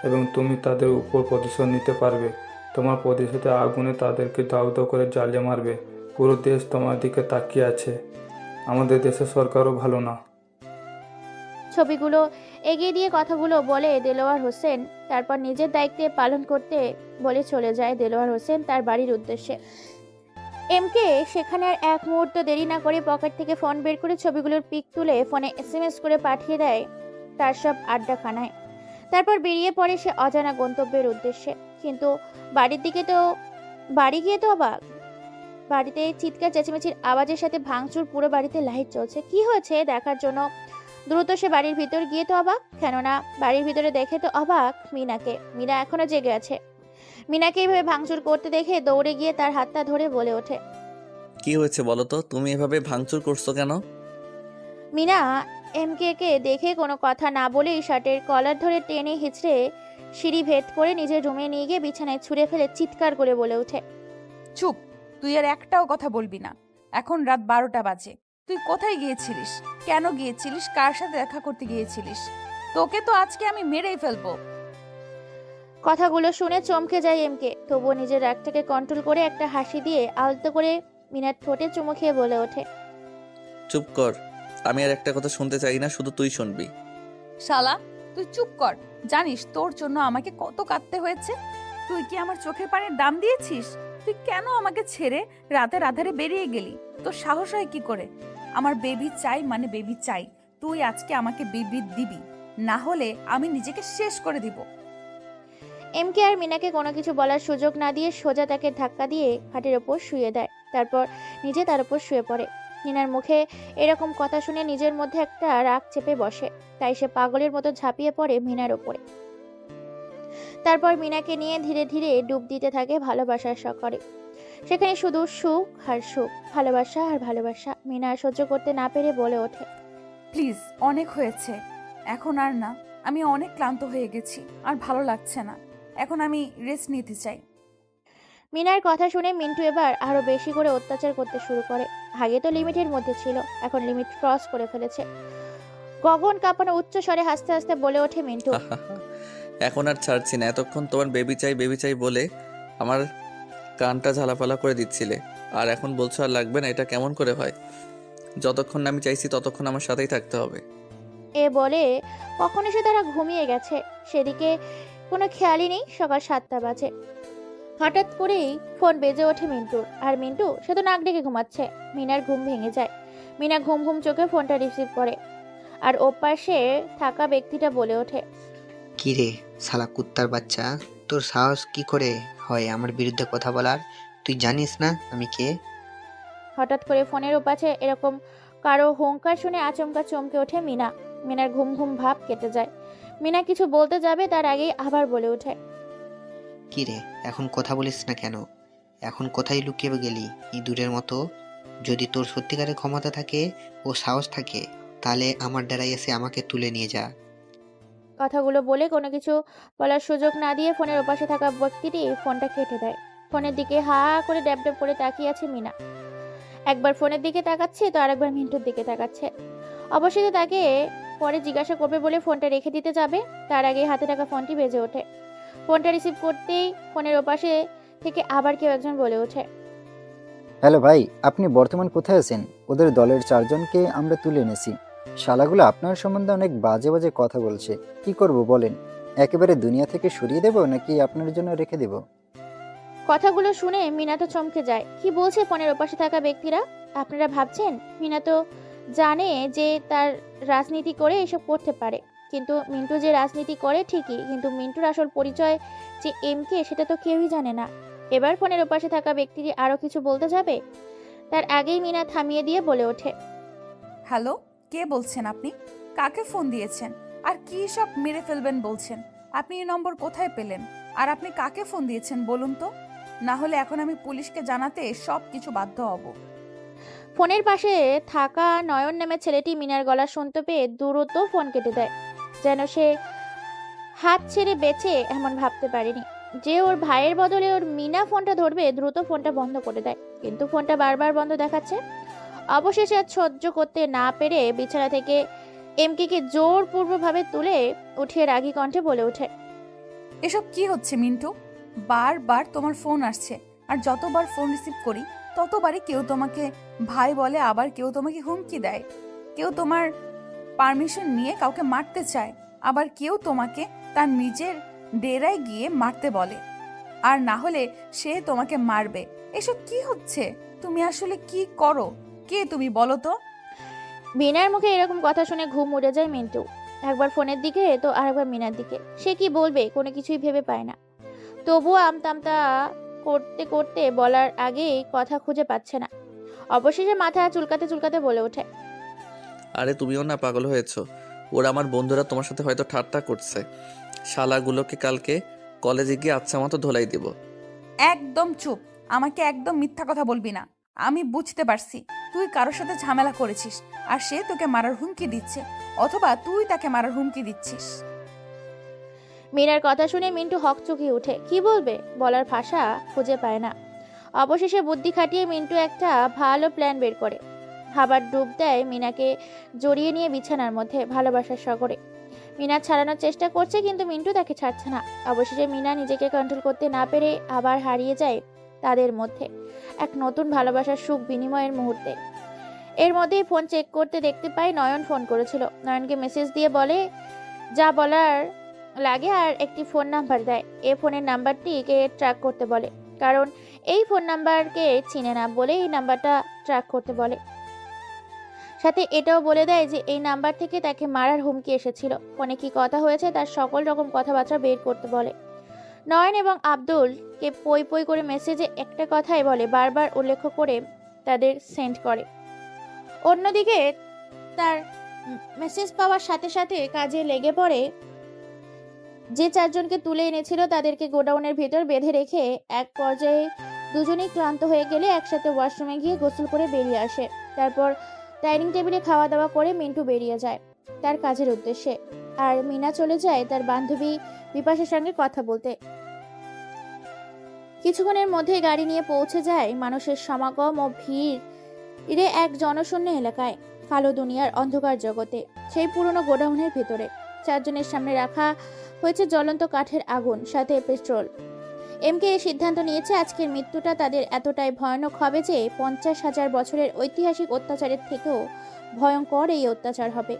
এবং তুমি তাদের উপর প্রতিশোধ নিতে পারবে। তোমার প্রতিশোধে আগুনে তাদেরকে দাউ দাউ করে জ্বালিয়ে মারবে। পুরো দেশ তোমার দিকে তাকিয়ে আছে। আমাদের দেশের সরকারও ভালো না। ছবিগুলো এগিয়ে দিয়ে কথাগুলো বলে দেলোয়ার হোসেন। তারপর নিজের দায়িত্বে পালন করতে বলে চলে যায় দেলোয়ার হোসেন তার বাড়ির উদ্দেশ্যে। এমকে সেখানে আর এক মুহূর্ত দেরি না করে পকেট থেকে ফোন বের করে ছবিগুলোর পিক তুলে ফোনে SMS করে পাঠিয়ে দেয় তার সব আড্ডাখানায়। তারপর বেরিয়ে পড়ে সে অজানা গন্তব্যের উদ্দেশ্যে। কিন্তু বাড়ি গিয়ে তো অবাক। বাড়িতে চিৎকার চেঁচামেচির আওয়াজের সাথে ভাঙচুর, পুরো বাড়িতে লাইট জ্বলছে। কি হয়েছে দেখার জন্য দ্রুত সে বাড়ির ভিতর গিয়ে তো অবাক, কেননা বাড়ির ভিতরে দেখে তো অবাক মিনাকে। মিনা এখনো জেগে আছে। মিনাকে এইভাবে ভাঙচুর করতে দেখে দৌড়ে গিয়ে তার হাতটা ধরে বলে ওঠে, কি হয়েছে বলো তো, তুমি এভাবে ভাঙচুর করছো কেন? মিনা এমকে কে দেখে কোনো কথা না বলেই শার্টের কলার ধরে টেনে হিঁচড়ে সিঁড়ি ভেদ করে নিজের রুমে নিয়ে গিয়ে বিছানায় ছুঁড়ে ফেলে চিৎকার করে বলে ওঠে, চুপ, তুই আর একটাও কথা বলবি না। এখন রাত 12টা বাজে। তুই কোথায় গিয়েছিলিস? কেন গিয়েছিলিস? কার সাথে দেখা করতে গিয়েছিলিস? তোকে তো আজকে আমি মেরেই ফেলবো। কথাগুলো শুনে চমকে যায় এমকে। তবুও নিজের রাগটাকে কন্ট্রোল করে একটা হাসি দিয়ে আলতো করে মিনার ঠোঁটে চুমু খেয়ে বলে ওঠে, চুপ কর, আমি আর একটা কথা শুনতে চাই না, শুধু তুই শুনবি। শালা, তুই চুপ কর। জানিস তোর জন্য আমাকে কত কাঁদতে হয়েছে? তুই কি আমার চোখের পানির দাম দিয়েছিস? তুই কেন আমাকে ছেড়ে রাতের আধারে বেরিয়ে গেলি? তোর সাহস হয় কি করে? আমার বেবি চাই মানে বেবি চাই। তুই আজকে আমাকে বেবি দিবি, না হলে আমি নিজেকে শেষ করে দিব। এমকে আর মিনাকে কোনো কিছু বলার সুযোগ না দিয়ে সোজা তাকে ধাক্কা দিয়ে খাটের ওপর শুয়ে দেয়। তারপর নিজে তার উপর শুয়ে পড়ে। মিনার মুখে এরকম কথা শুনে নিজের মধ্যে একটা রাগ চেপে বসে। তাই সে পাগলের মতো ঝাঁপিয়ে পড়ে মিনার ওপরে। তারপর মিনাকে নিয়ে ধীরে ধীরে ডুব দিতে থাকে ভালোবাসার সাগরে। সেখানে শুধু সুখ আর সুখ, ভালোবাসা আর ভালোবাসা। মিনা আর সহ্য করতে না পেরে বলে ওঠে, প্লিজ, অনেক হয়েছে, এখন আর না। আমি অনেক ক্লান্ত হয়ে গেছি, আর ভালো লাগছে না। এখন আমি রেস্ট নিতে চাই। মিনার কথা শুনে মিন্টু এবার আরো বেশি করে অত্যাচার করতে শুরু করে। আগে তো লিমিটের মধ্যে ছিল, এখন লিমিট ক্রস করে ফেলেছে। গগন কাঁপানো উচ্চ স্বরে হাসতে হাসতে বলে ওঠে মিন্টু, এখন আর ছাড়ছি না। এতক্ষণ তোমার বেবি চাই বলে আমার কানটা ঝালাপালা করে দিচ্ছিলে, আর এখন বলছো আর লাগবে না। এটা কেমন করে হয়? যতক্ষণ না আমি চাইছি ততক্ষণ আমার সাথেই থাকতে হবে। এ বলে কখন এসে তারা ঘুমিয়ে গেছে সেদিকে কোনো খেয়ালই নেই। সকাল 7টা বাজে। হঠাৎ করেই ফোন বেজে ওঠে মিন্টুর, আর মিন্টু সে তো নাক ডেকে ঘুমাচ্ছে। মিনার ঘুম ভেঙে যায়। মিনা ঘুম ঘুম চোখে ফোনটা রিসিভ করে, আর ওপাশে থাকা ব্যক্তিটা বলে ওঠে, কি রে শালা কুত্তার বাচ্চা, তোর সাহস কি করে হয় আমার বিরুদ্ধে কথা বলার? তুই জানিস না আমি কে? হঠাৎ করে ফোনের ওপাশে এরকম কারো হুঙ্কার শুনে আচমকা চমকে ওঠে মিনা। মিনার ঘুম ঘুম ভাব কেটে যায়। মিনা কিছু বলতে যাবে তার আগেই আবার বলে ওঠে, কি রে এখন কথা বলিস না কেন? এখন কোথায় লুকিয়ে গেলি ইঁদুরের মতো? যদি তোর সত্যিকারের ক্ষমতা থাকে ও সাহস থাকে তাহলে আমার ডেরায় এসে আমাকে তুলে নিয়ে যা। কথাগুলো বলে কোনো কিছু বলার সুযোগ না দিয়ে ফোনের ওপাশে থাকা ব্যক্তিটি ফোনটা কেটে দেয়। ফোনের দিকে হা করে ড্যাব ড্যাব করে তাকিয়ে আছে মিনা। একবার ফোনের দিকে তাকাচ্ছে তো আরেকবার মিন্টুর দিকে তাকাচ্ছে। অবশেষে তাকে পরে জিজ্ঞাসা করবে বলে ফোনটা রেখে দিতে যাবে, তার আগে হাতে থাকা ফোনটি বেজে ওঠে। ফোনটা রিসিভ করতেই ফোনের ওপাশে থেকে আবার কেউ একজন বলে ওঠে, হ্যালো ভাই, আপনি বর্তমান কোথায় আছেন? ওদের দলের 4 জনকে আমরা তুলে এনেছি। শালাগুলো আপনার সম্বন্ধে অনেক বাজে বাজে কথা বলছে। কি করব বলেন? একেবারে দুনিয়া থেকে সরিয়ে দেব নাকি আপনার জন্য রেখে দেব? কথাগুলো শুনে মিনা তো চমকে যায়। কি বলছে ফোনের ওপাশে থাকা ব্যক্তিরা? আপনারা ভাবছেন মিনা তো জানে যে তার রাজনীতি করে এসব করতে পারে, কিন্তু মিন্টু যে রাজনীতি করে ঠিকই, কিন্তু মিন্টুর আসল পরিচয় যে এমকে সেটা তো কেউই জানে না। এবার ফোনের ওপাশে থাকা ব্যক্তিটি আরো কিছু বলতে যাবে, তার আগেই মিনা থামিয়ে দিয়ে বলে ওঠে, হ্যালো, কে বলছেন আপনি? কাকে ফোন দিয়েছেন? আর কি সব মেরে ফেলবেন বলছেন? আপনি এই নম্বর কোথায় পেলেন? আর আপনি কাকে ফোন দিয়েছেন বলুন তো, না হলে এখন আমি পুলিশকে জানাতে সব কিছু বাধ্য হব। ফোনের পাশে থাকা নয়ন নামের ছেলেটি মিনার গলা শুনতে পেয়ে দ্রুত ফোন কেটে দেয়, যেন সে হাত ছেড়ে বেঁচে এমন ভাবতে পারেনি যে ওর ভাইয়ের বদলে ওর মিনা ফোনটা ধরবে। দ্রুত ফোনটা বন্ধ করে দেয়, কিন্তু ফোনটা বারবার বন্ধ দেখাচ্ছে। অবশেষে আর সহ্য করতে না পেরে বিছানা থেকে এমকে জোরপূর্বকভাবে তুলে উঠিয়ে রাগী কণ্ঠে বলে ওঠে, এসব কি হচ্ছে মিন্টু? বারবার তোমার ফোন আসছে, আর যতবার ফোন রিসিভ করি ততবারই কেউ তোমাকে ভাই বলে, আবার কেউ তোমাকে হুমকি দেয়। কেউ তোমার পারমিশন নিয়ে কাউকে মারতে চায়, আবার কেউ তোমাকে তার নিজের ডেরায় গিয়ে মারতে বলে, আর না হলে সে তোমাকে মারবে। এসব কি হচ্ছে? তুমি আসলে কি করো? কে তুমি বলো তো? মিনার মুখে এরকম কথা শুনে ঘুম উড়ে যায় মিন্টু। একবার ফোনের দিকে তো আরেকবার মিনার দিকে। সে কি বলবে কোনো কিছুই ভেবে পায় না। তবুও আমতামতা করতে করতে বলার আগেই কথা খুঁজে পাচ্ছে না। অবশেষে মাথা চুলকাতে চুলকাতে বলে ওঠে, আরে তুমিও না পাগল হয়েছো? ওরা আমার বন্ধুরা তোমার সাথে হয়তো ঠাট্টা করছে। শালাগুলোকে কালকে কলেজে গিয়ে আচ্ছা মতো ধোলাই দিব। একদম চুপ! আমাকে একদম মিথ্যা কথা বলবি না। আমি বুঝতে পারছি তুই কারোর সাথে ঝামেলা করেছিস, আর সে তোকে মারার হুমকি দিচ্ছে, অথবা তুই তাকে মারার হুমকি দিচ্ছিস। মিনার কথা শুনে মিন্টু হকচকিয়ে ওঠে। কি বলবে, বলার ভাষা খুঁজে পায় না। অবশেষে বুদ্ধি খাটিয়ে মিন্টু একটা ভালো প্ল্যান বের করে। খাবার ডুব দেয় মিনাকে জড়িয়ে নিয়ে বিছানার মধ্যে ভালোবাসার সাগরে। মিনা ছাড়ানোর চেষ্টা করছে, কিন্তু মিন্টু তাকে ছাড়ছে না। অবশেষে মিনা নিজেকে কন্ট্রোল করতে না পেরে আবার হারিয়ে যায় তাদের মধ্যে এক নতুন ভালোবাসার সুখ বিনিময়ের মুহূর্তে। এর মধ্যেই ফোন চেক করতে দেখতে পাই নয়ন ফোন করেছিল। নয়নকে মেসেজ দিয়ে বলে যা বলার লাগে, আর একটি ফোন নাম্বার দেয়। এই ফোনের নাম্বারটিকে ট্র্যাক করতে বলে, কারণ এই ফোন নাম্বারকে চিনে না বলে এই নাম্বারটা ট্র্যাক করতে বলে। সাথে এটাও বলে দেয় যে এই নাম্বার থেকে তাকে মারার হুমকি এসেছিল। ফোনে কি কথা হয়েছে তার সকল রকম কথাবার্তা বের করতে বলে। নয়ন এবং আব্দুলকে পই পই করে মেসেজে একটা কথাই বলে, বারবার উল্লেখ করে তাদের সেন্ড করে। অন্যদিকে তার মেসেজ পাওয়ার সাথে সাথে কাজে লেগে পড়ে যে চারজনকে তুলে এনেছিল তাদেরকে গোডাউনের ভেতর বেঁধে রেখে এক পর্যায়ে দুজনেই ক্লান্ত হয়ে গেলে একসাথে ওয়াশরুমে গিয়ে গোসল করে বেরিয়ে আসে। তারপর ডাইনিং টেবিলে খাওয়া দাওয়া করে মিন্টু বেরিয়ে যায় তার কাজের উদ্দেশ্যে, আর মিনা চলে যায় তার বান্ধবী বিপাশার সঙ্গে কথা বলতে। কিছুক্ষণের মধ্যেই গাড়ি নিয়ে পৌঁছে যায় মানুষের সমাগম ও ভিড়ে এক জনশূন্য এলাকায়, কালো দুনিয়ার অন্ধকার জগতে, সেই পুরনো গোডাউনের ভেতরে। চারজনের সামনে রাখা হয়েছে জ্বলন্ত কাঠের আগুন, সাথে পেট্রোল। এমকে এই সিদ্ধান্ত নিয়েছে আজকের মৃত্যুটা তাদের এতটাই ভয়ানক হবে যে 50,000 বছরের ঐতিহাসিক অত্যাচারের থেকেও ভয়ঙ্কর এই অত্যাচার হবে।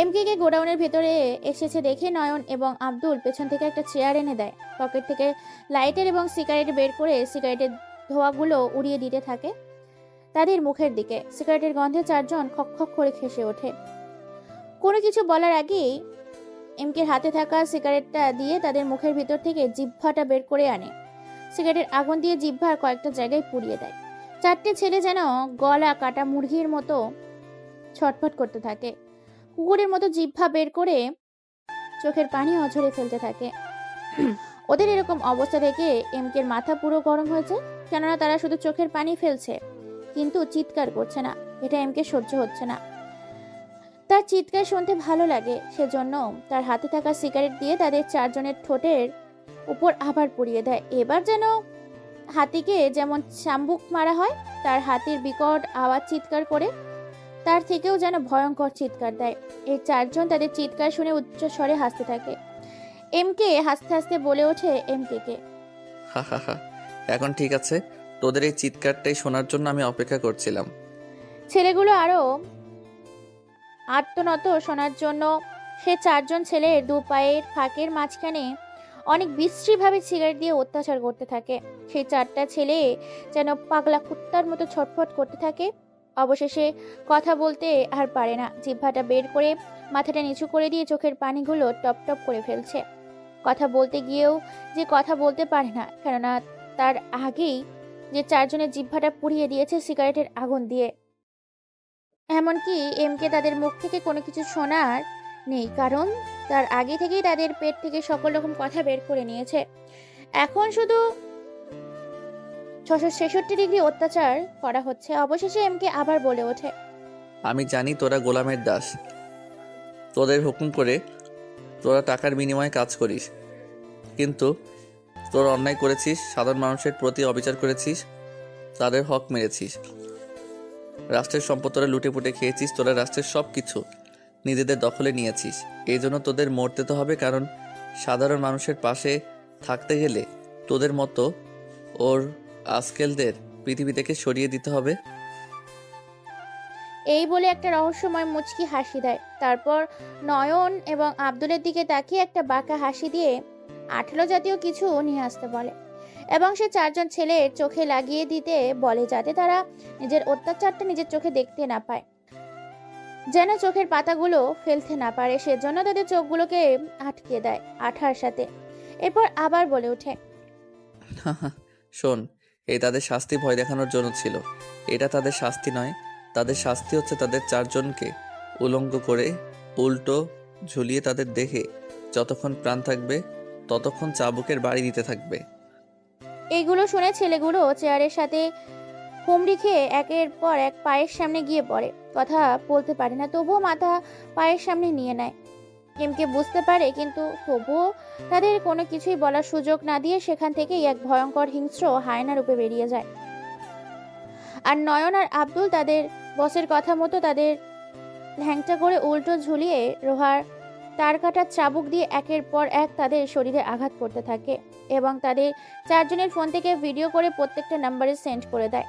এমকে কে গোডাউনের ভেতরে এসেছে দেখে নয়ন এবং আব্দুল পেছন থেকে একটা চেয়ার এনে দেয়। পকেট থেকে লাইটার এবং সিগারেট বের করে সিগারেটের ধোঁয়াগুলো উড়িয়ে দিতে থাকে তাদের মুখের দিকে। সিগারেটের গন্ধে চারজন খক করে খেসে ওঠে। কোনো কিছু বলার আগেই এমকের হাতে থাকা সিগারেটটা দিয়ে তাদের মুখের ভিতর থেকে জিহ্বাটা বের করে আনে। সিগারেটের আগুন দিয়ে জিহ্বার কয়েকটা জায়গায় পুড়িয়ে দেয়। চারটে ছেলে যেন গলা কাটা মুরগির মতো ছটফট করতে থাকে, কুকুরের মতো জিহ্বা বের করে চোখের পানি অঝরে ফেলতে থাকে। ওদের এরকম অবস্থা দেখে এমকের মাথা পুরো গরম হয়েছে, কেননা তারা শুধু চোখের পানি ফেলছে কিন্তু চিৎকার করছে না। এটা এমকে সহ্য হচ্ছে না। তার চিৎকার শুনতে ভালো লাগে, সেজন্য তার হাতে থাকা সিগারেট দিয়ে তাদের চারজনের ঠোঁটের উপর আবার পুড়িয়ে দেয়। এবার যেন হাতিকে যেমন চাম্বুক মারা হয় তার হাতির বিকট আওয়াজ চিৎকার করে, তার থেকেও যেন ভয়ঙ্কর চিৎকার দেয়। এই চারজন তাদের চিৎকার শুনে উচ্চ স্বরে হাসতে থাকে। এমকে হাসতে হাসতে বলে ওঠে এমকে কে, হা হা হা, এখন ঠিক আছে, তোদের এই চিৎকারটাই শোনার জন্য আমি অপেক্ষা করছিলাম। ছেলেগুলো আরো আত্মনত শোনার জন্য সে চারজন ছেলের দু পায়ের ফাঁকের মাঝখানে অনেক বিশ্রীভাবে সিগারেট দিয়ে অত্যাচার করতে থাকে। সেই চারটা ছেলে যেন পাগলা কুত্তার মতো ছটফট করতে থাকে। অবশেষে কথা বলতে আর পারে না, জিহ্বাটা বের করে মাথাটা নিচু করে দিয়ে চোখের পানিগুলো টপ টপ করে ফেলছে। কথা বলতে গিয়েও যে কথা বলতে পারে না, কেননা তার আগেই যে চারজনের জিহ্বাটা পুড়িয়ে দিয়েছে সিগারেটের আগুন দিয়ে। এমনকি এমকে তাদের মুখ থেকে কোনো কিছু শোনার নেই, কারণ তার আগে থেকেই তাদের পেট থেকে সকল রকম কথা বের করে নিয়েছে। এখন শুধু 666 ডিগ্রি অত্যাচার করা হচ্ছে। অবশেষে এমকে আবার বলে ওঠে, আমি জানি তোরা গোলামের দাস, তোদের হুকুম করে তোরা টাকার বিনিময়ে কাজ করিস, কিন্তু তোরা অন্যায় করেছিস, সাধারণ মানুষের প্রতি অবিচার করেছিস, তাদের হক মেরেছিস, রাষ্ট্রের সম্পদ তোরা লুটে পুটে খেয়েছিস, তোরা রাষ্ট্রের সব কিছু নিজেদের দখলে নিয়েছিস। এই জন্য তোদের মরতে তো হবে, কারণ সাধারণ মানুষের পাশে থাকতে গেলে তোদের মতো ওর আজকেলদের পৃথিবী থেকে সরিয়ে দিতে হবে। এই বলে একটা রহস্যময় মুচকি হাসি দেয়। তারপর নয়ন এবং আব্দুলের দিকে তাকিয়ে একটা বাঁকা হাসি দিয়ে আঠালো জাতীয় কিছু নিয়ে আসতে বলে এবং সে চারজন ছেলের চোখে লাগিয়ে দিতে বলে, যাতে তারা নিজের অত্যাচারটা নিজের চোখে দেখতে না পায়, যেন চোখের পাতাগুলো ফেলতে না পারে, সেজন্য তাদের চোখগুলোকে আটকে দেয় আঠার সাথে। এরপর আবার বলে ওঠে, শোন, এই তাদের শাস্তি ভয় দেখানোর জন্য ছিল, এটা তাদের শাস্তি নয়। তাদের শাস্তি হচ্ছে তাদের চারজনকে উলঙ্গ করে উল্টো ঝুলিয়ে তাদের দেখে যতক্ষণ প্রাণ থাকবে ততক্ষণ চাবুকের বাড়ি দিতে থাকবে। এইগুলো শুনে ছেলেগুলো চেয়ারের সাথে হুমড়ি খেয়ে একের পর এক পায়ের সামনে গিয়ে পড়ে। কথা বলতে পারে না, তবুও মাথা পায়ের সামনে নিয়ে নেয়। এমকে বুঝতে পারে, কিন্তু তবুও তাদের কোনো কিছুই বলার সুযোগ না দিয়ে সেখান থেকেই এক ভয়ঙ্কর হিংস্র হায়না রূপে বেরিয়ে যায়। আর নয়ন আর আব্দুল তাদের বসের কথা মতো তাদের ল্যাংটা করে উল্টো ঝুলিয়ে লোহার তার কাটার চাবুক দিয়ে একের পর এক তাদের শরীরে আঘাত করতে থাকে এবং তাদের চারজনের ফোন থেকে ভিডিও করে প্রত্যেকটা নাম্বারে সেন্ড করে দেয়।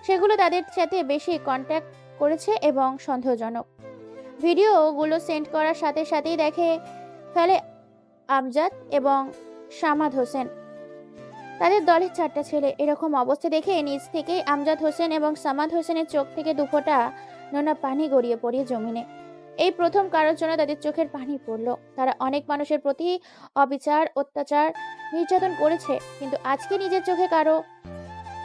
সেগুলো তাদের সাথে বেশি কন্ট্যাক্ট করেছে এবং সন্দেহজনক। ভিডিওগুলো সেন্ড করার সাথে সাথেই দেখে ফেলে আমজাদ এবং সামাদ হোসেন, তাদের দলের চারটা ছেলে। এরকম অবস্থা দেখে নিজ থেকেই আমজাদ হোসেন এবং সামাদ হোসেনের চোখ থেকে দুফোঁটা নোনা পানি গড়িয়ে পড়ে জমিনে। এই প্রথম কারোর জন্য তাদের চোখের পানি পড়ল। তারা অনেক মানুষের প্রতি অবিচার, অত্যাচার, নির্যাতন করেছে, কিন্তু আজকে নিজের চোখে কারো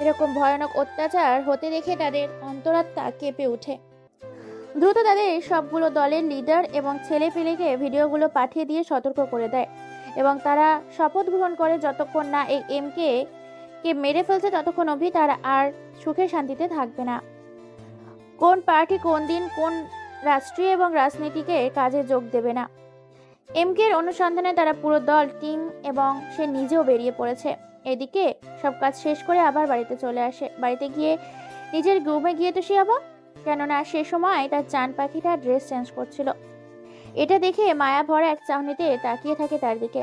এরকম ভয়ানক অত্যাচার হতে দেখে তাদের অন্তরাত্মা কেঁপে ওঠে। দ্রুত তাদের সবগুলো দলের লিডার এবং ছেলেপেলেকে ভিডিওগুলো পাঠিয়ে দিয়ে সতর্ক করে দেয় এবং তারা শপথ গ্রহণ করে যতক্ষণ না এই কে মেরে ফেলছে ততক্ষণ অবধি তারা আর সুখে শান্তিতে থাকবে না। কোন পার্টি কোন দিন কোন রাষ্ট্রীয় এবং রাজনীতিকে কাজে যোগ দেবে না। এর অনুসন্ধানে তারা পুরো দল টিম এবং সে নিজেও বেরিয়ে পড়েছে। এদিকে সব কাজ শেষ করে আবার বাড়িতে চলে আসে। বাড়িতে গিয়ে নিজের রুমে গিয়ে তো সে অবাক, কেননা সে সময় তার চান পাখিটা ড্রেস চেঞ্জ করছিল। এটা দেখে মায়া ভরা এক চাহনিতে তাকিয়ে থাকে তার দিকে।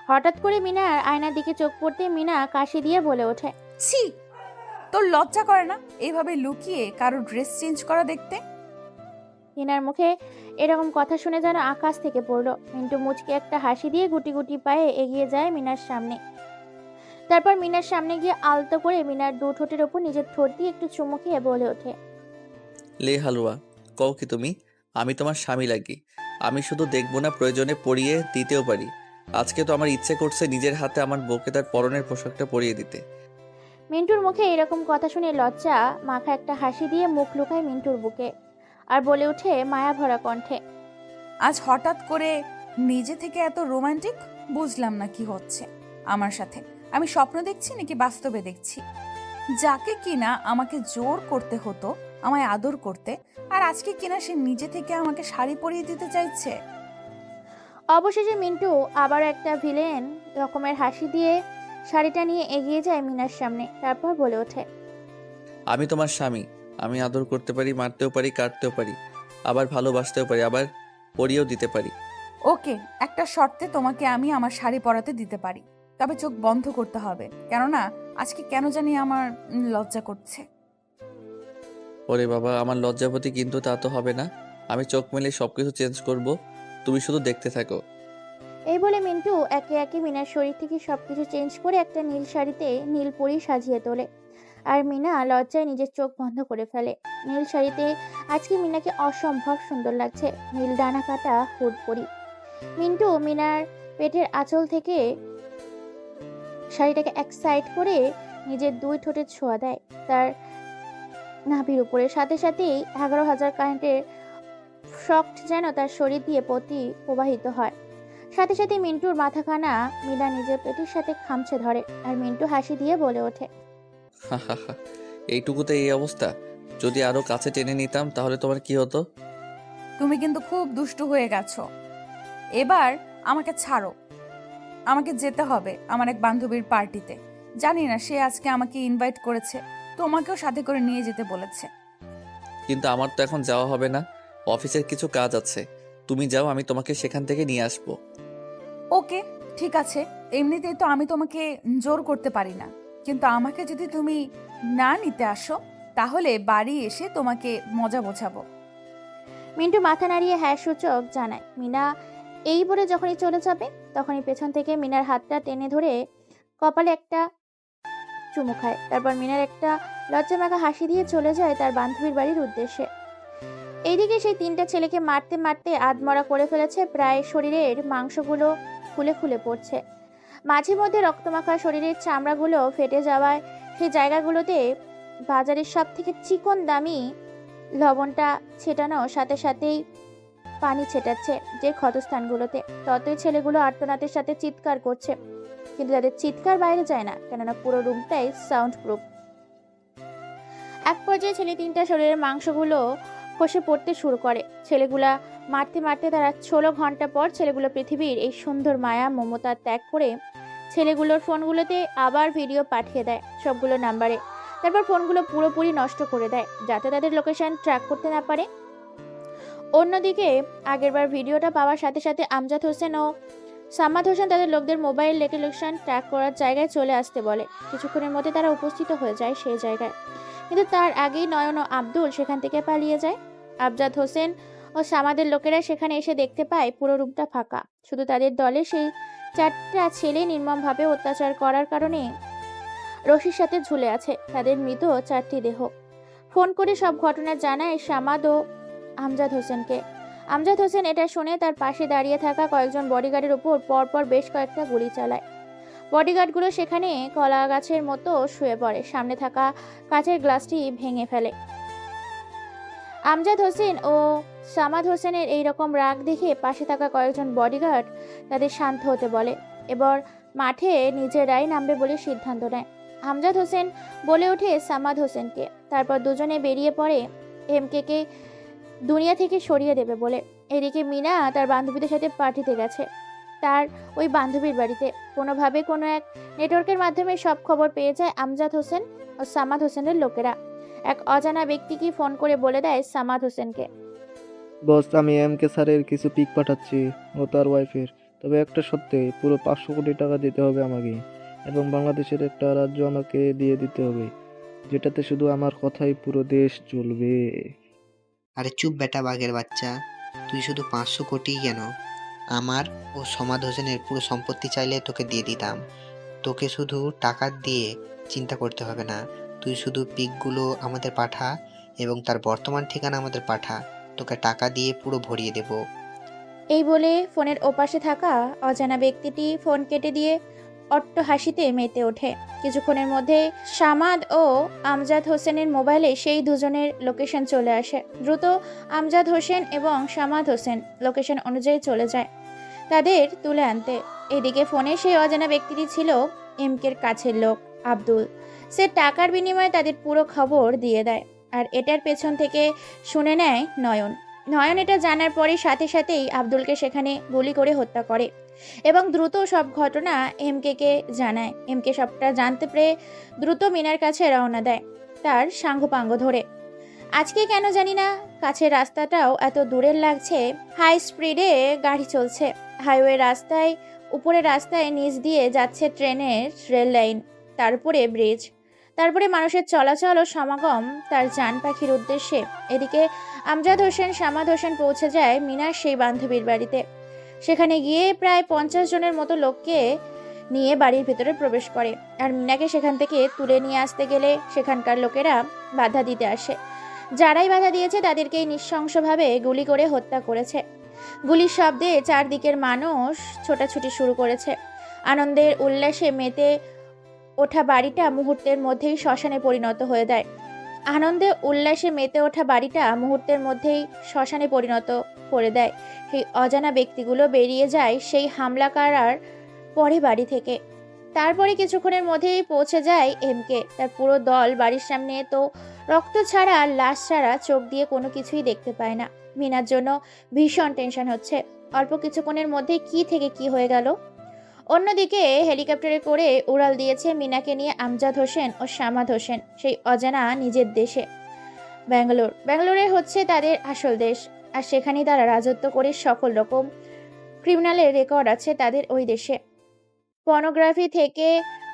হঠাৎ করে মিনার আয়নার দিকে চোখ পড়তে মিনা কাশি দিয়ে বলে ওঠে, ছি, তোর লজ্জা করে না এইভাবে লুকিয়ে কারো ড্রেস চেঞ্জ করা দেখতে? মিনার মুখে এরকম কথা শুনে যেন আকাশ থেকে পড়লো। মিন্টু মুচকে একটা হাসি দিয়ে গুটি গুটি পায়ে এগিয়ে যায় মিনার সামনে। তারপর মিনার সামনে গিয়ে আলতো করে মিনার দু ঠোঁটের ওপর নিজের ঠোঁট দিয়ে একটু চুমু খেয়ে বলে ওঠে, লে হালুয়া, কও কি তুমি? আমি তোমার স্বামী লাগি। আমি শুধু দেখবো না, প্রয়োজনে পরিয়ে দিতেও পারি। আজকে তো আমার ইচ্ছে করছে নিজের হাতে আমার বউকে তার পরনের পোশাকটা পরিয়ে দিতে। মিন্টুর মুখে এরকম কথা শুনে লজ্জা মাখা একটা হাসি দিয়ে মুখ লুকায় মিন্টুর বুকে আর বলে ওঠে মায়া ভরা কণ্ঠে, আজ হঠাৎ করে নিজে থেকে এত রোমান্টিক? বুঝলাম না কি হচ্ছে আমার সাথে। আমি স্বপ্ন দেখছি নাকি বাস্তবে দেখছি? যাকে কিনা আমাকে জোর করতে হতো আমায় আদর করতে, আর আজকে কিনা সে নিজে থেকে আমাকে শাড়ি পরিয়ে দিতে চাইছে। অবশেষে মিন্টু আবার একটা ভিলেন রকমের হাসি দিয়ে শাড়িটা নিয়ে এগিয়ে যায় মিনার সামনে। তারপর বলে ওঠে, আমি তোমার স্বামী। আমি আদর করতে পারি, মারতেও পারি, কাটতেও পারি, আবার ভালোবাসতেও পারি, আবার পরিয়েও দিতে পারি। ওকে, একটা শর্তে তোমাকে আমি আমার শাড়ি পরাতে দিতে পারি, তবে চোখ বন্ধ করতে হবে, কেননা আজকে কেন জানি আমার লজ্জা করছে। ওরে বাবা, আমার লজ্জাপতি, কিন্তু তা তো হবে না। আমি চোখ মেলে সবকিছু চেঞ্জ করব, তুমি শুধু দেখতে থাকো। এই বলে মিন্টু একে একে মিনার শরীর থেকে সবকিছু চেঞ্জ করে একটা নীল শাড়িতে নীল পরি সাজিয়ে তোলে। আর মিনা লজ্জায় নিজের চোখ বন্ধ করে ফেলে। নীল শাড়িতে আজকে মিনাকে অসম্ভব সুন্দর লাগছে। নীল ডানা কাটা হুড পরি। মিন্টু মিনার পেটের আঁচল থেকে শাড়িটাকে এক সাইড করে নিজের দুই ঠোঁটে ছোঁয়া দেয় তার নাভির উপরে। সাথে সাথেই 11,000 কারেন্টের শক্ট যেন তার শরীর দিয়ে প্রবাহিত হয়। সাথে সাথে মিন্টুর মাথাখানা মিনা নিজের পেটের সাথে খামচে ধরে আর মিন্টু হাসি দিয়ে বলে ওঠে, এইটুকুতে এই অবস্থা? যদি আরো কাছে টেনে নিতাম তাহলে তোমার কি হতো? তুমি কিন্তু খুব দুষ্টু হয়ে গেছো। এবার আমাকে ছাড়ো, আমাকে যেতে হবে আমার এক বান্ধবীর পার্টিতে। জানি না সে আজকে আমাকে ইনভাইট করেছে, তোমাকেও সাথে করে নিয়ে যেতে বলেছে। কিন্তু আমার তো এখন যাওয়া হবে না, অফিসের কিছু কাজ আছে। তুমি যাও, আমি তোমাকে সেখান থেকে নিয়ে আসবো। ওকে, ঠিক আছে। এমনিতেই তো আমি তোমাকে জোর করতে পারি না, কিন্তু আমাকে যদি তুমি না নিতে আসো তাহলে বাড়ি এসে তোমাকে মজা বোঝাবো। মিন্টু মাথা নাড়িয়ে হ্যাঁ সূচক জানায়। মিনা এই বলে যখনই চলে যাবে তখনই পেছন থেকে মিনার হাতটা টেনে ধরে কপালে একটা চুমু খায়। তারপর মিনার একটা লজ্জা মাখা হাসি দিয়ে চলে যায় তার বান্ধবীর বাড়ির উদ্দেশ্যে। এইদিকে সেই তিনটা ছেলেকে মারতে মারতে আধমরা করে ফেলেছে, প্রায় শরীরের মাংসগুলো খুলে খুলে পড়ছে। মাঝে মধ্যে রক্তমাখা শরীরের চামড়াগুলো ফেটে যাওয়ায় সেই জায়গাগুলোতে বাজারের সব থেকে চিকন দামি লবণটা ছেটানো সাথে সাথেই পানি ছেটাচ্ছে যে ক্ষতস্থানগুলোতে। ততই ছেলেগুলো আর্তনাদের সাথে চিৎকার করছে, কিন্তু তাদের চিৎকার বাইরে যায় না, কেননা পুরো রুমটাই সাউন্ড প্রুফ। এক পর্যায়ে ছেলে তিনটা শরীরের মাংসগুলো খসে পড়তে শুরু করে। ছেলেগুলা মারতে মারতে তারা 16 ঘন্টা পর ছেলেগুলো পৃথিবীর এই সুন্দর মায়া মমতা ত্যাগ করে ছেলেগুলোর ফোনগুলোতে আবার ভিডিও পাঠিয়ে দেয় সবগুলো নাম্বারে। তারপর ফোনগুলো পুরোপুরি নষ্ট করে দেয় যাতে তাদের লোকেশন ট্র্যাক করতে না পারে। অন্যদিকে আগেরবার ভিডিওটা পাওয়ার সাথে সাথে আমজাদ হোসেন ও সাম্মাদ হোসেন তাদের লোকদের মোবাইল লোকেশন ট্র্যাক করার জায়গায় চলে আসতে বলে। কিছুক্ষণের মধ্যে তারা উপস্থিত হয়ে যায় সেই জায়গায়, কিন্তু তার আগেই নয়ন ও আব্দুল সেখান থেকে পালিয়ে যায়। আমজাদ হোসেন ও সামাদের লোকেরা সেখানে এসে দেখতে পায় পুরো রুমটা ফাঁকা। শুধু তাদের দলে সেই 4টা ছেলে নির্মমভাবে অত্যাচার করার কারণে রশির সাথে ঝুলে আছে তাদের মৃত 4টি দেহ। ফোন করে সব ঘটনা জানায় সামাদ ও আমজাদ হোসেনকে। আমজাদ হোসেন এটা শুনে তার পাশে দাঁড়িয়ে থাকা কয়েকজন বডিগার্ডের উপর পরপর বেশ কয়েকটা গুলি চালায়। বডিগার্ডগুলো সেখানে কলা গাছের মতো শুয়ে পড়ে, সামনে থাকা কাচের গ্লাসটি ভেঙে ফেলে। আমজাদ হোসেন ও সামাদ হোসেনের এইরকম রাগ দেখে পাশে থাকা কয়েকজন বডিগার্ড তাদের শান্ত হতে বলে। এবার মাঠে নিজেরাই নামবে বলে সিদ্ধান্ত নেয়। আমজাদ হোসেন বলে ওঠে সামাদ হোসেনকে, তারপর দুজনে বেরিয়ে পড়ে কে দুনিয়া থেকে সরিয়ে দেবে বলে। এদিকে মিনা তার বান্ধবীদের সাথে পার্টিতে গেছে, তার ওই বান্ধবীর বাড়িতে। কোনোভাবে কোনো এক নেটওয়ার্কের মাধ্যমে সব খবর পেয়ে যায় আমজাদ হোসেন ও সামাদ হোসেনের লোকেরা। এক অজানা ব্যক্তিকে ফোন করে বলে দেয় সামাদ হোসেনকে, বস, আমি MK স্যারের কিছু পিক পাঠাচ্ছি ও তার ওয়াইফের। তবে একটা সত্যি, পুরো 500 কোটি টাকা দিতে হবে আমাকে, এবং বাংলাদেশের একটা রাজ্য আমাকে দিয়ে দিতে হবে, যেটাতে শুধু আমার কথাই পুরো দেশ চলবে। আরে চুপ বেটা বাঘের বাচ্চা, তুই শুধু 500 কোটি কেন, আমার ও সমাদ হোসেনের পুরো সম্পত্তি চাইলে তোকে দিয়ে দিতাম। তোকে শুধু টাকা দিয়ে চিন্তা করতে হবে না, তুই শুধু পিকগুলো আমাদের পাঠা এবং তার বর্তমান ঠিকানা আমাদের পাঠা, তোকে টাকা দিয়ে পুরো ভরিয়ে দেব। এই বলে ফোনের ওপাশে থাকা অজানা ব্যক্তিটি ফোন কেটে দিয়ে অট্ট হাসিতে মেতে ওঠে। কিছুক্ষণের মধ্যে সামাদ ও আমজাদ হোসেনের মোবাইলে সেই দুজনের লোকেশন চলে আসে। দ্রুত আমজাদ হোসেন এবং সামাদ হোসেন লোকেশন অনুযায়ী চলে যায় তাদের তুলে আনতে। এদিকে ফোনে সেই অজানা ব্যক্তিটি ছিল MKর কাছের লোক আব্দুল। সে টাকার বিনিময়ে তাদের পুরো খবর দিয়ে দেয়, আর এটার পেছন থেকে শুনে নেয় নয়ন। নয়ন এটা জানার পরে সাথে সাথেই আব্দুলকে সেখানে গুলি করে হত্যা করে এবং দ্রুত সব ঘটনা MKকে জানায়। MK সবটা জানতে পেরে দ্রুত মিনার কাছে রওনা দেয় তার সাঙ্গপাঙ্গ ধরে। আজকে কেন জানি না কাছের রাস্তাটাও এত দূরের লাগছে। হাই স্পিডে গাড়ি চলছে হাইওয়ে রাস্তায়, উপরে রাস্তায় নিচ দিয়ে যাচ্ছে ট্রেনের রেল লাইন, তারপরে ব্রিজ, তারপরে মানুষের চলাচল ও সমাগম তার জান পাখির উদ্দেশ্যে। এদিকে আমজাদ হোসেন সামাদ হোসেন পৌঁছে যায় মিনার সেই বান্ধবীর বাড়িতে। সেখানে গিয়ে প্রায় 50 জনের মতো লোককে নিয়ে বাড়ির ভেতরে প্রবেশ করে, আর মিনাকে সেখান থেকে তুলে নিয়ে আসতে গেলে সেখানকার লোকেরা বাধা দিতে আসে। যারাই বাধা দিয়েছে তাদেরকেই নৃশংসভাবে গুলি করে হত্যা করেছে। গুলির শব্দে চারদিকের মানুষ ছোটাছুটি শুরু করেছে। আনন্দের উল্লাসে মেতে ওঠা বাড়িটা মুহূর্তের মধ্যেই শ্মশানে পরিণত হয়ে যায়। আনন্দে উল্লাসে মেতে ওঠা বাড়িটা মুহূর্তের মধ্যেই শ্মশানে পরিণত করে দেয়। সেই অজানা ব্যক্তিগুলো বেরিয়ে যায় সেই হামলাকারার পরে বাড়ি থেকে। তারপরে কিছুক্ষণের মধ্যেই পৌঁছে যায় MK। তার পুরো দল বাড়ির সামনে তো রক্ত ছাড়া, লাশ ছাড়া চোখ দিয়ে কোনো কিছুই দেখতে পায় না। মিনার জন্য ভীষণ টেনশন হচ্ছে, অল্প কিছুক্ষণের মধ্যে কি থেকে কি হয়ে গেল। অন্যদিকে হেলিকপ্টারে করে উড়াল দিয়েছে মিনাকে নিয়ে আমজাদ হোসেন ও সামাদ হোসেন সেই অজানা নিজের দেশে ব্যাঙ্গালোর। ব্যাঙ্গালোরে হচ্ছে তাদের আসল দেশ, আর সেখানেই তারা রাজত্ব করে সকল রকম ক্রিমিনালের রেকর্ড আছে তাদের ওই দেশে। পর্নোগ্রাফি থেকে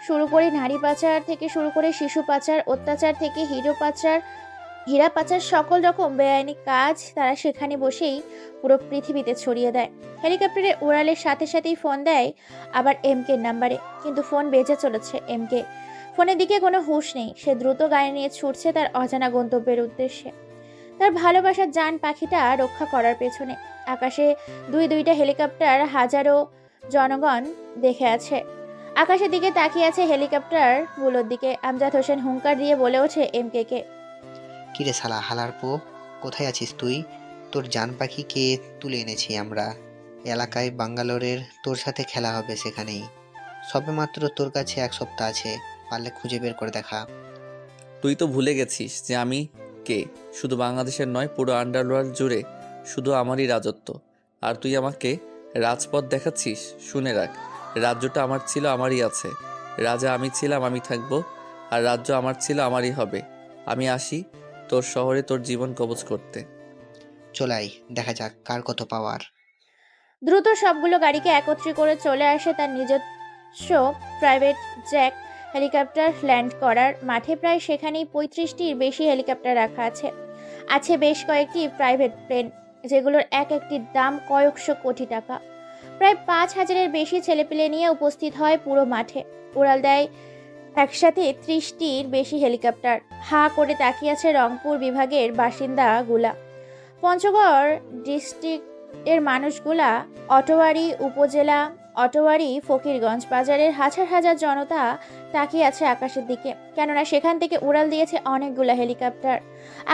শুরু করে নারী পাচার থেকে শুরু করে শিশু পাচার, অত্যাচার থেকে হীরা পাচার, সকল রকম বেআইনি কাজ তারা সেখানে বসেই পুরো পৃথিবীতে ছড়িয়ে দেয়। হেলিকপ্টারে উড়ালের সাথে সাথেই ফোন দেয় আবার MKর নাম্বারে, কিন্তু ফোন বেজে চলেছে MK। ফোনের দিকে কোনো হুঁশ নেই। সে দ্রুত গাড়ি নিয়ে ছুটছে তার অজানা গন্তব্যের উদ্দেশ্যে, তার ভালোবাসার জান পাখিটা রক্ষা করার পেছনে। আকাশে দুইটা হেলিকপ্টার, হাজারো জনগণ দেখে আছে। আকাশের দিকে তাকিয়ে আছে হেলিকপ্টারগুলোর দিকে। আমজাদ হোসেন হুঙ্কার দিয়ে বলে ওঠে MKকে, কিরে শালা হালার পো, কোথায় আছিস তুই? তোর জান পাখিকে তুলে এনেছি আমরা এলাকায়, বাঙ্গালোরের তোর সাথে খেলা হবে সেখানেই। সবেমাত্র তোর কাছে 1 সপ্তাহ আছে, পারলে খুঁজে বের করে দেখা। তুই তো ভুলে গেছিস যে আমি কে। শুধু বাংলাদেশের নয়, পুরো আন্ডারওয়ার্ল্ড জুড়ে শুধু আমারই রাজত্ব। আর তুই আমাকে রাজপথ দেখাচ্ছিস? শুনে রাখ, রাজ্যটা আমার ছিল, আমারই আছে। রাজা আমি ছিলাম, আমি থাকবো, আর রাজ্য আমার ছিল, আমারই হবে। আমি আসি তোর শহরে তোর জীবন কবজ করতে। চলাই, দেখা যাক কার কত পাওয়ার। দ্রুত সবগুলো গাড়িকে একত্রে করে চলে আসে তার নিজস্ব প্রাইভেট জ্যাক হেলিকপ্টার ল্যান্ড করার মাঠে। প্রায় সেখানেই 35টির বেশি হেলিকপ্টার রাখা আছে। আছে বেশ কয়েকটি প্রাইভেট প্লেন, যেগুলোর এক একটির দাম কয়েকশো কোটি টাকা। প্রায় 5000-এর বেশি ছেলেপিলে নিয়ে উপস্থিত হয় পুরো মাঠে। উড়াল দেয় একসাথে 30টির বেশি হেলিকপ্টার। হা করে তাকিয়ে আছে রংপুর বিভাগের বাসিন্দাগুলা, পঞ্চগড় ডিস্ট্রিক্টের মানুষগুলা, অটোয়ারি উপজেলা অটোয়ারি ফকিরগঞ্জ বাজারের হাজার হাজার জনতা তাকিয়ে আছে আকাশের দিকে, কেননা সেখান থেকে উড়াল দিয়েছে অনেকগুলো হেলিকপ্টার।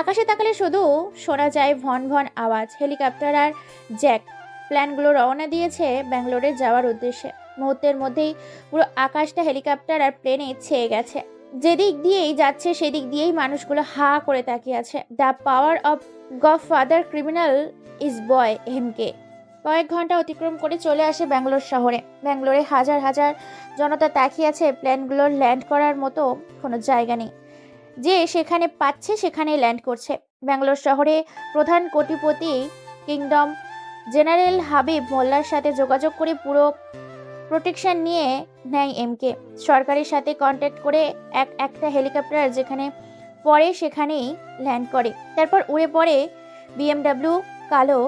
আকাশে তাকালে শুধু শোনা যায় ভন ভন আওয়াজ। হেলিকপ্টার আর জ্যাক প্ল্যানগুলো রওনা দিয়েছে ব্যাঙ্গালোরে যাওয়ার উদ্দেশ্যে। মুহূর্তের মধ্যেই পুরো আকাশটা হেলিকপ্টার আর প্লেনে ছেয়ে গেছে। যেদিক দিয়েই যাচ্ছে সেদিক দিয়েই মানুষগুলো হা করে তাকিয়ে আছে। The power of godfather criminal is boy MK কয়েক ঘন্টা অতিক্রম করে চলে আসে ব্যাঙ্গালোর শহরে। ব্যাঙ্গালোরে হাজার হাজার জনতা তাকিয়ে আছে। প্লেনগুলোর ল্যান্ড করার মতো কোনো জায়গা নেই, যে সেখানে পাচ্ছে সেখানেই ল্যান্ড করছে। ব্যাঙ্গালোর শহরে প্রধান কোটিপতি কিংডম জেনারেল হাবিব মোল্লার সাথে যোগাযোগ করে পুরো প্রোটেকশন নিয়ে নেয় এমকে। সরকারের সাথে কন্ট্যাক্ট করে একটা হেলিকপ্টার যেখানে পড়ে সেখানেই ল্যান্ড করে, তারপর উড়ে পড়ে বিএমডাব্লিউ কালো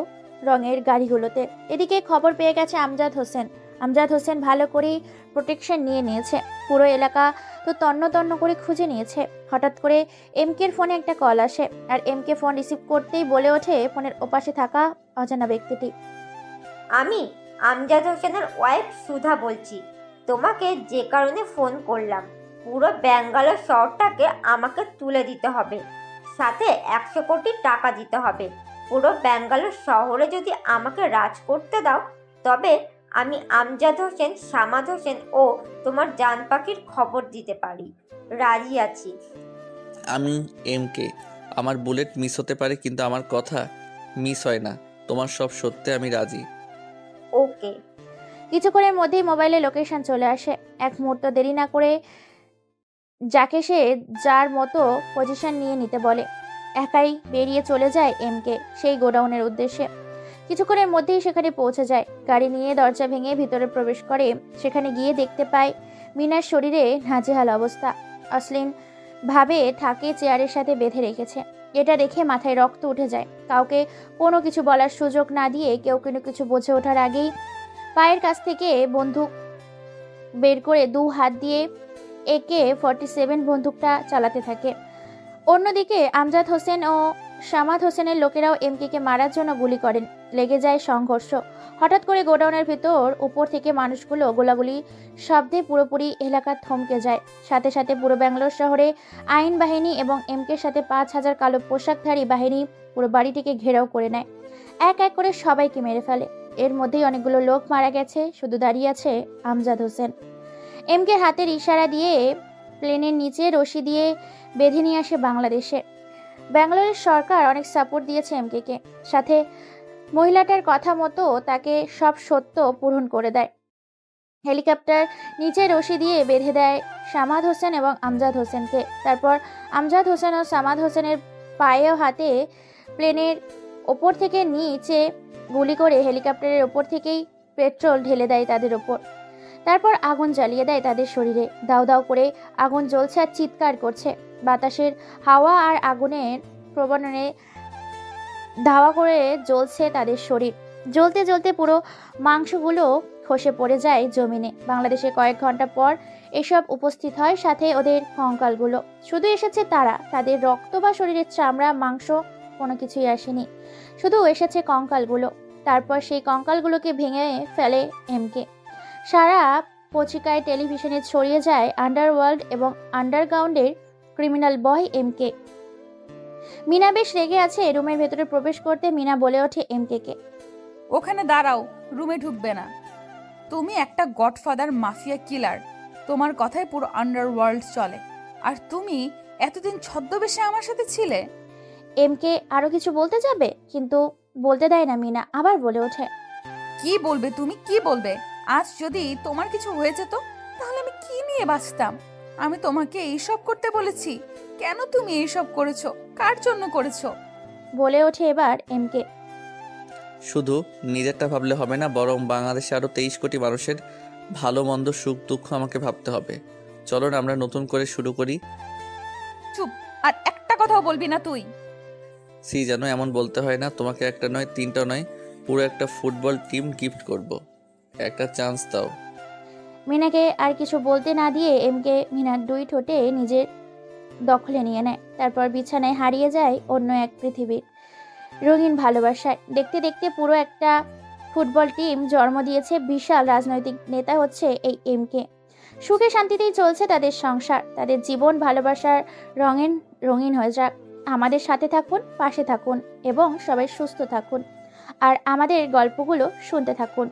রঙের গাড়িগুলোতে। এদিকে খবর পেয়ে গেছে আমজাদ হোসেন। আমজাদ হোসেন ভালো করেই প্রোটেকশন নিয়ে নিয়েছে। পুরো এলাকা তো তন্ন তন্ন করে খুঁজে নিয়েছে। হঠাৎ করে এমকের ফোনে একটা কল আসে, আর এমকে ফোন রিসিভ করতেই বলে ওঠে ফোনের ওপাশে থাকা অজানা ব্যক্তিটি। আমি আমজাদ হোসেনের ওয়াইফ সুধা বলছি। তোমাকে যে কারণে ফোন করলাম, পুরো ব্যাঙ্গালোর শহরটাকে আমাকে তুলে দিতে হবে, সাথে 100 কোটি টাকা দিতে হবে। পুরো ব্যাঙ্গালোর শহরে যদি আমাকে রাজ করতে দাও, তবে আমি আমজাদ হোসেন, সামাদ হোসেন ও তোমার জান পাখির খবর দিতে পারি। রাজি আছি। আমি এমকে। আমার বুলেট মিস হতে পারে, কিন্তু আমার কথা মিস হয় না। তোমার সব সত্যি আমি রাজি। ওকে। কিছুক্ষণের মধ্যেই মোবাইলে লোকেশন চলে আসে। এক মুহূর্ত দেরি না করে যাকে সে যার মতো পজিশন নিয়ে নিতে বলে, একাই বেরিয়ে চলে যায় এমকে সেই গোডাউনের উদ্দেশ্যে। কিছুক্ষণের মধ্যেই সেখানে পৌঁছে যায়। গাড়ি নিয়ে দরজা ভেঙে ভিতরে প্রবেশ করে। সেখানে গিয়ে দেখতে পায় মিনার শরীরে নাজেহাল অবস্থা। অশ্লীল ভাবে থাকে চেয়ারের সাথে বেঁধে রেখেছে। এটা দেখে মাথায় রক্ত উঠে যায়। কাউকে কোনো কিছু বলার সুযোগ না দিয়ে কেউ কোনো কিছু বুঝে ওঠার আগেই পায়ের কাছ থেকে বন্দুক বের করে 2 হাত দিয়ে AK-47 বন্দুকটা চালাতে থাকে। অন্যদিকে আমজাদ হোসেন ও সামাদ হোসেনের লোকেরাও এমকে মারার জন্য গুলি করেন। লেগে যায় সংঘর্ষ। হঠাৎ করে গোডাউনের ভিতর উপর থেকে মানুষগুলো গোলাগুলি শব্দে পুরোপুরি এলাকা থমকে যায়। সাথে সাথে পুরো ব্যাঙ্গালোর শহরে আইন বাহিনী এবং এমকের সাথে 5000 কালো পোশাকধারী বাহিনী পুরো বাড়িটিকে ঘেরাও করে নেয়। এক এক করে সবাইকে মেরে ফেলে। এর মধ্যেই অনেকগুলো লোক মারা গেছে, শুধু দাঁড়িয়ে আছে আমজাদ হোসেন। এমকে হাতের ইশারা দিয়ে প্লেনের নিচে রশি দিয়ে বেঁধে নিয়ে আসে বাংলাদেশে। ব্যাঙ্গালোরের সরকার অনেক সাপোর্ট দিয়েছে এমকে, সাথে মহিলাটার কথা মতো তাকে সব সত্য পূরণ করে দেয়। হেলিকপ্টার নিচে রশি দিয়ে বেঁধে দেয় সামাদ হোসেন এবং আমজাদ হোসেনকে। তারপর আমজাদ হোসেন ও সামাদ হোসেনের পায়ে ও হাতে প্লেনের ওপর থেকে নিচে গুলি করে হেলিকপ্টারের ওপর থেকেই পেট্রোল ঢেলে দেয় তাদের ওপর। তারপর আগুন জ্বালিয়ে দেয় তাদের শরীরে। দাউ দাউ করে আগুন জ্বলছে আর চিৎকার করছে। বাতাসের হাওয়া আর আগুনের প্রবণনে ধাওয়া করে জ্বলছে তাদের শরীর। জ্বলতে জ্বলতে পুরো মাংসগুলো খসে পড়ে যায় জমিনে। বাংলাদেশে কয়েক ঘন্টা পর এসব উপস্থিত হয়, সাথে ওদের কঙ্কালগুলো। শুধু এসেছে তারা, তাদের রক্ত বা শরীরের চামড়া, মাংস কোনো কিছুই আসেনি, শুধু এসেছে কঙ্কালগুলো। তারপর সেই কঙ্কালগুলোকে ভেঙে ফেলে এমকে। সারা পত্রিকায় টেলিভিশনে ছড়িয়ে যায় আন্ডারওয়ার্ল্ড এবং আন্ডারগ্রাউন্ডের ক্রিমিনাল বয় এমকে। মিনা বেশ রেগে আছে। রুমের ভেতরে প্রবেশ করতে মিনা বলে ওঠে এমকে, ওখানে দাঁড়াও, রুমে ঢুকবে না। তুমি একটা গডফাদার মাফিয়া কিলার। তোমার কথায় পুরো আন্ডারওয়ার্ল্ড চলে, আর তুমি এতদিন ছদ্মবেশে আমার সাথে ছিলে। এমকে আরো কিছু বলতে যাবে, কিন্তু বলতে দেয় না মিনা। আবার বলে ওঠে, কি বলবে তুমি, কি বলবে? আজ যদি তোমার কিছু হয়ে যেত, তাহলে আমি কি নিয়ে বাঁচতাম? আমি তোমাকে এইসব করতে বলেছি। কেন তুমি এইসব করেছো? কার জন্য করেছো? বলে ওঠে এবার এমকে। শুধু নিজেরটা ভাবলে হবে না, বরং বাংলাদেশে আরও 23 কোটি মানুষের ভালো মন্দ, সুখ দুঃখ আমাকে ভাবতে হবে। চলো না আমরা নতুন করে শুরু করি। চুপ, আর একটা কথাও বলবি না তুই। যেন এমন বলতে হয় না। তোমাকে একটা নয়, 3টা নয়, পুরো একটা ফুটবল টিম গিফট করব। একটা চান্স দাও। মিনাকে আর কিছু বলতে না দিয়ে এমকে মিনার 2 ঠোঁটে নিজের দখলে নিয়ে নেয়। তারপর বিছানায় হারিয়ে যায় অন্য এক পৃথিবীর রঙিন ভালোবাসায়। দেখতে দেখতে পুরো একটা ফুটবল টিম জন্ম দিয়েছে বিশাল রাজনৈতিক নেতা হচ্ছে এই এমকে। সুখে শান্তিতেই চলছে তাদের সংসার, তাদের জীবন ভালোবাসার রঙিন রঙিন হয়ে যাক। আমাদের সাথে থাকুন, পাশে থাকুন এবং সবাই সুস্থ থাকুন আর আমাদের গল্পগুলো শুনতে থাকুন।